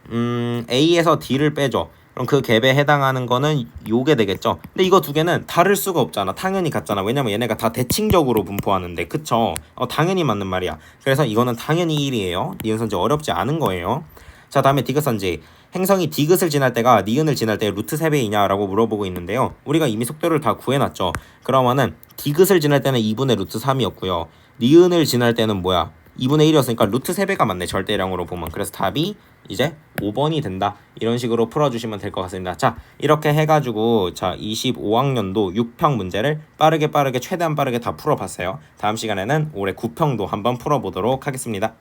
A에서 D를 빼줘. 그럼 그 갭에 해당하는 거는 요게 되겠죠. 근데 이거 두 개는 다를 수가 없잖아. 당연히 같잖아. 왜냐면 얘네가 다 대칭적으로 분포하는데. 그쵸? 당연히 맞는 말이야. 그래서 이거는 당연히 1이에요. 니은선지 어렵지 않은 거예요. 자, 다음에 디귿선지. 행성이 디귿을 지날 때가 니은을 지날 때 루트 3배이냐 라고 물어보고 있는데요. 우리가 이미 속도를 다 구해놨죠. 그러면은 디귿을 지날 때는 2분의 루트 3이었고요. 니은을 지날 때는 뭐야? 2분의 1이었으니까 루트 3배가 맞네, 절대량으로 보면. 그래서 답이 이제 5번이 된다. 이런 식으로 풀어주시면 될 것 같습니다. 자, 이렇게 해가지고 자 25학년도 6평 문제를 빠르게 최대한 빠르게 다 풀어봤어요. 다음 시간에는 올해 9평도 한번 풀어보도록 하겠습니다.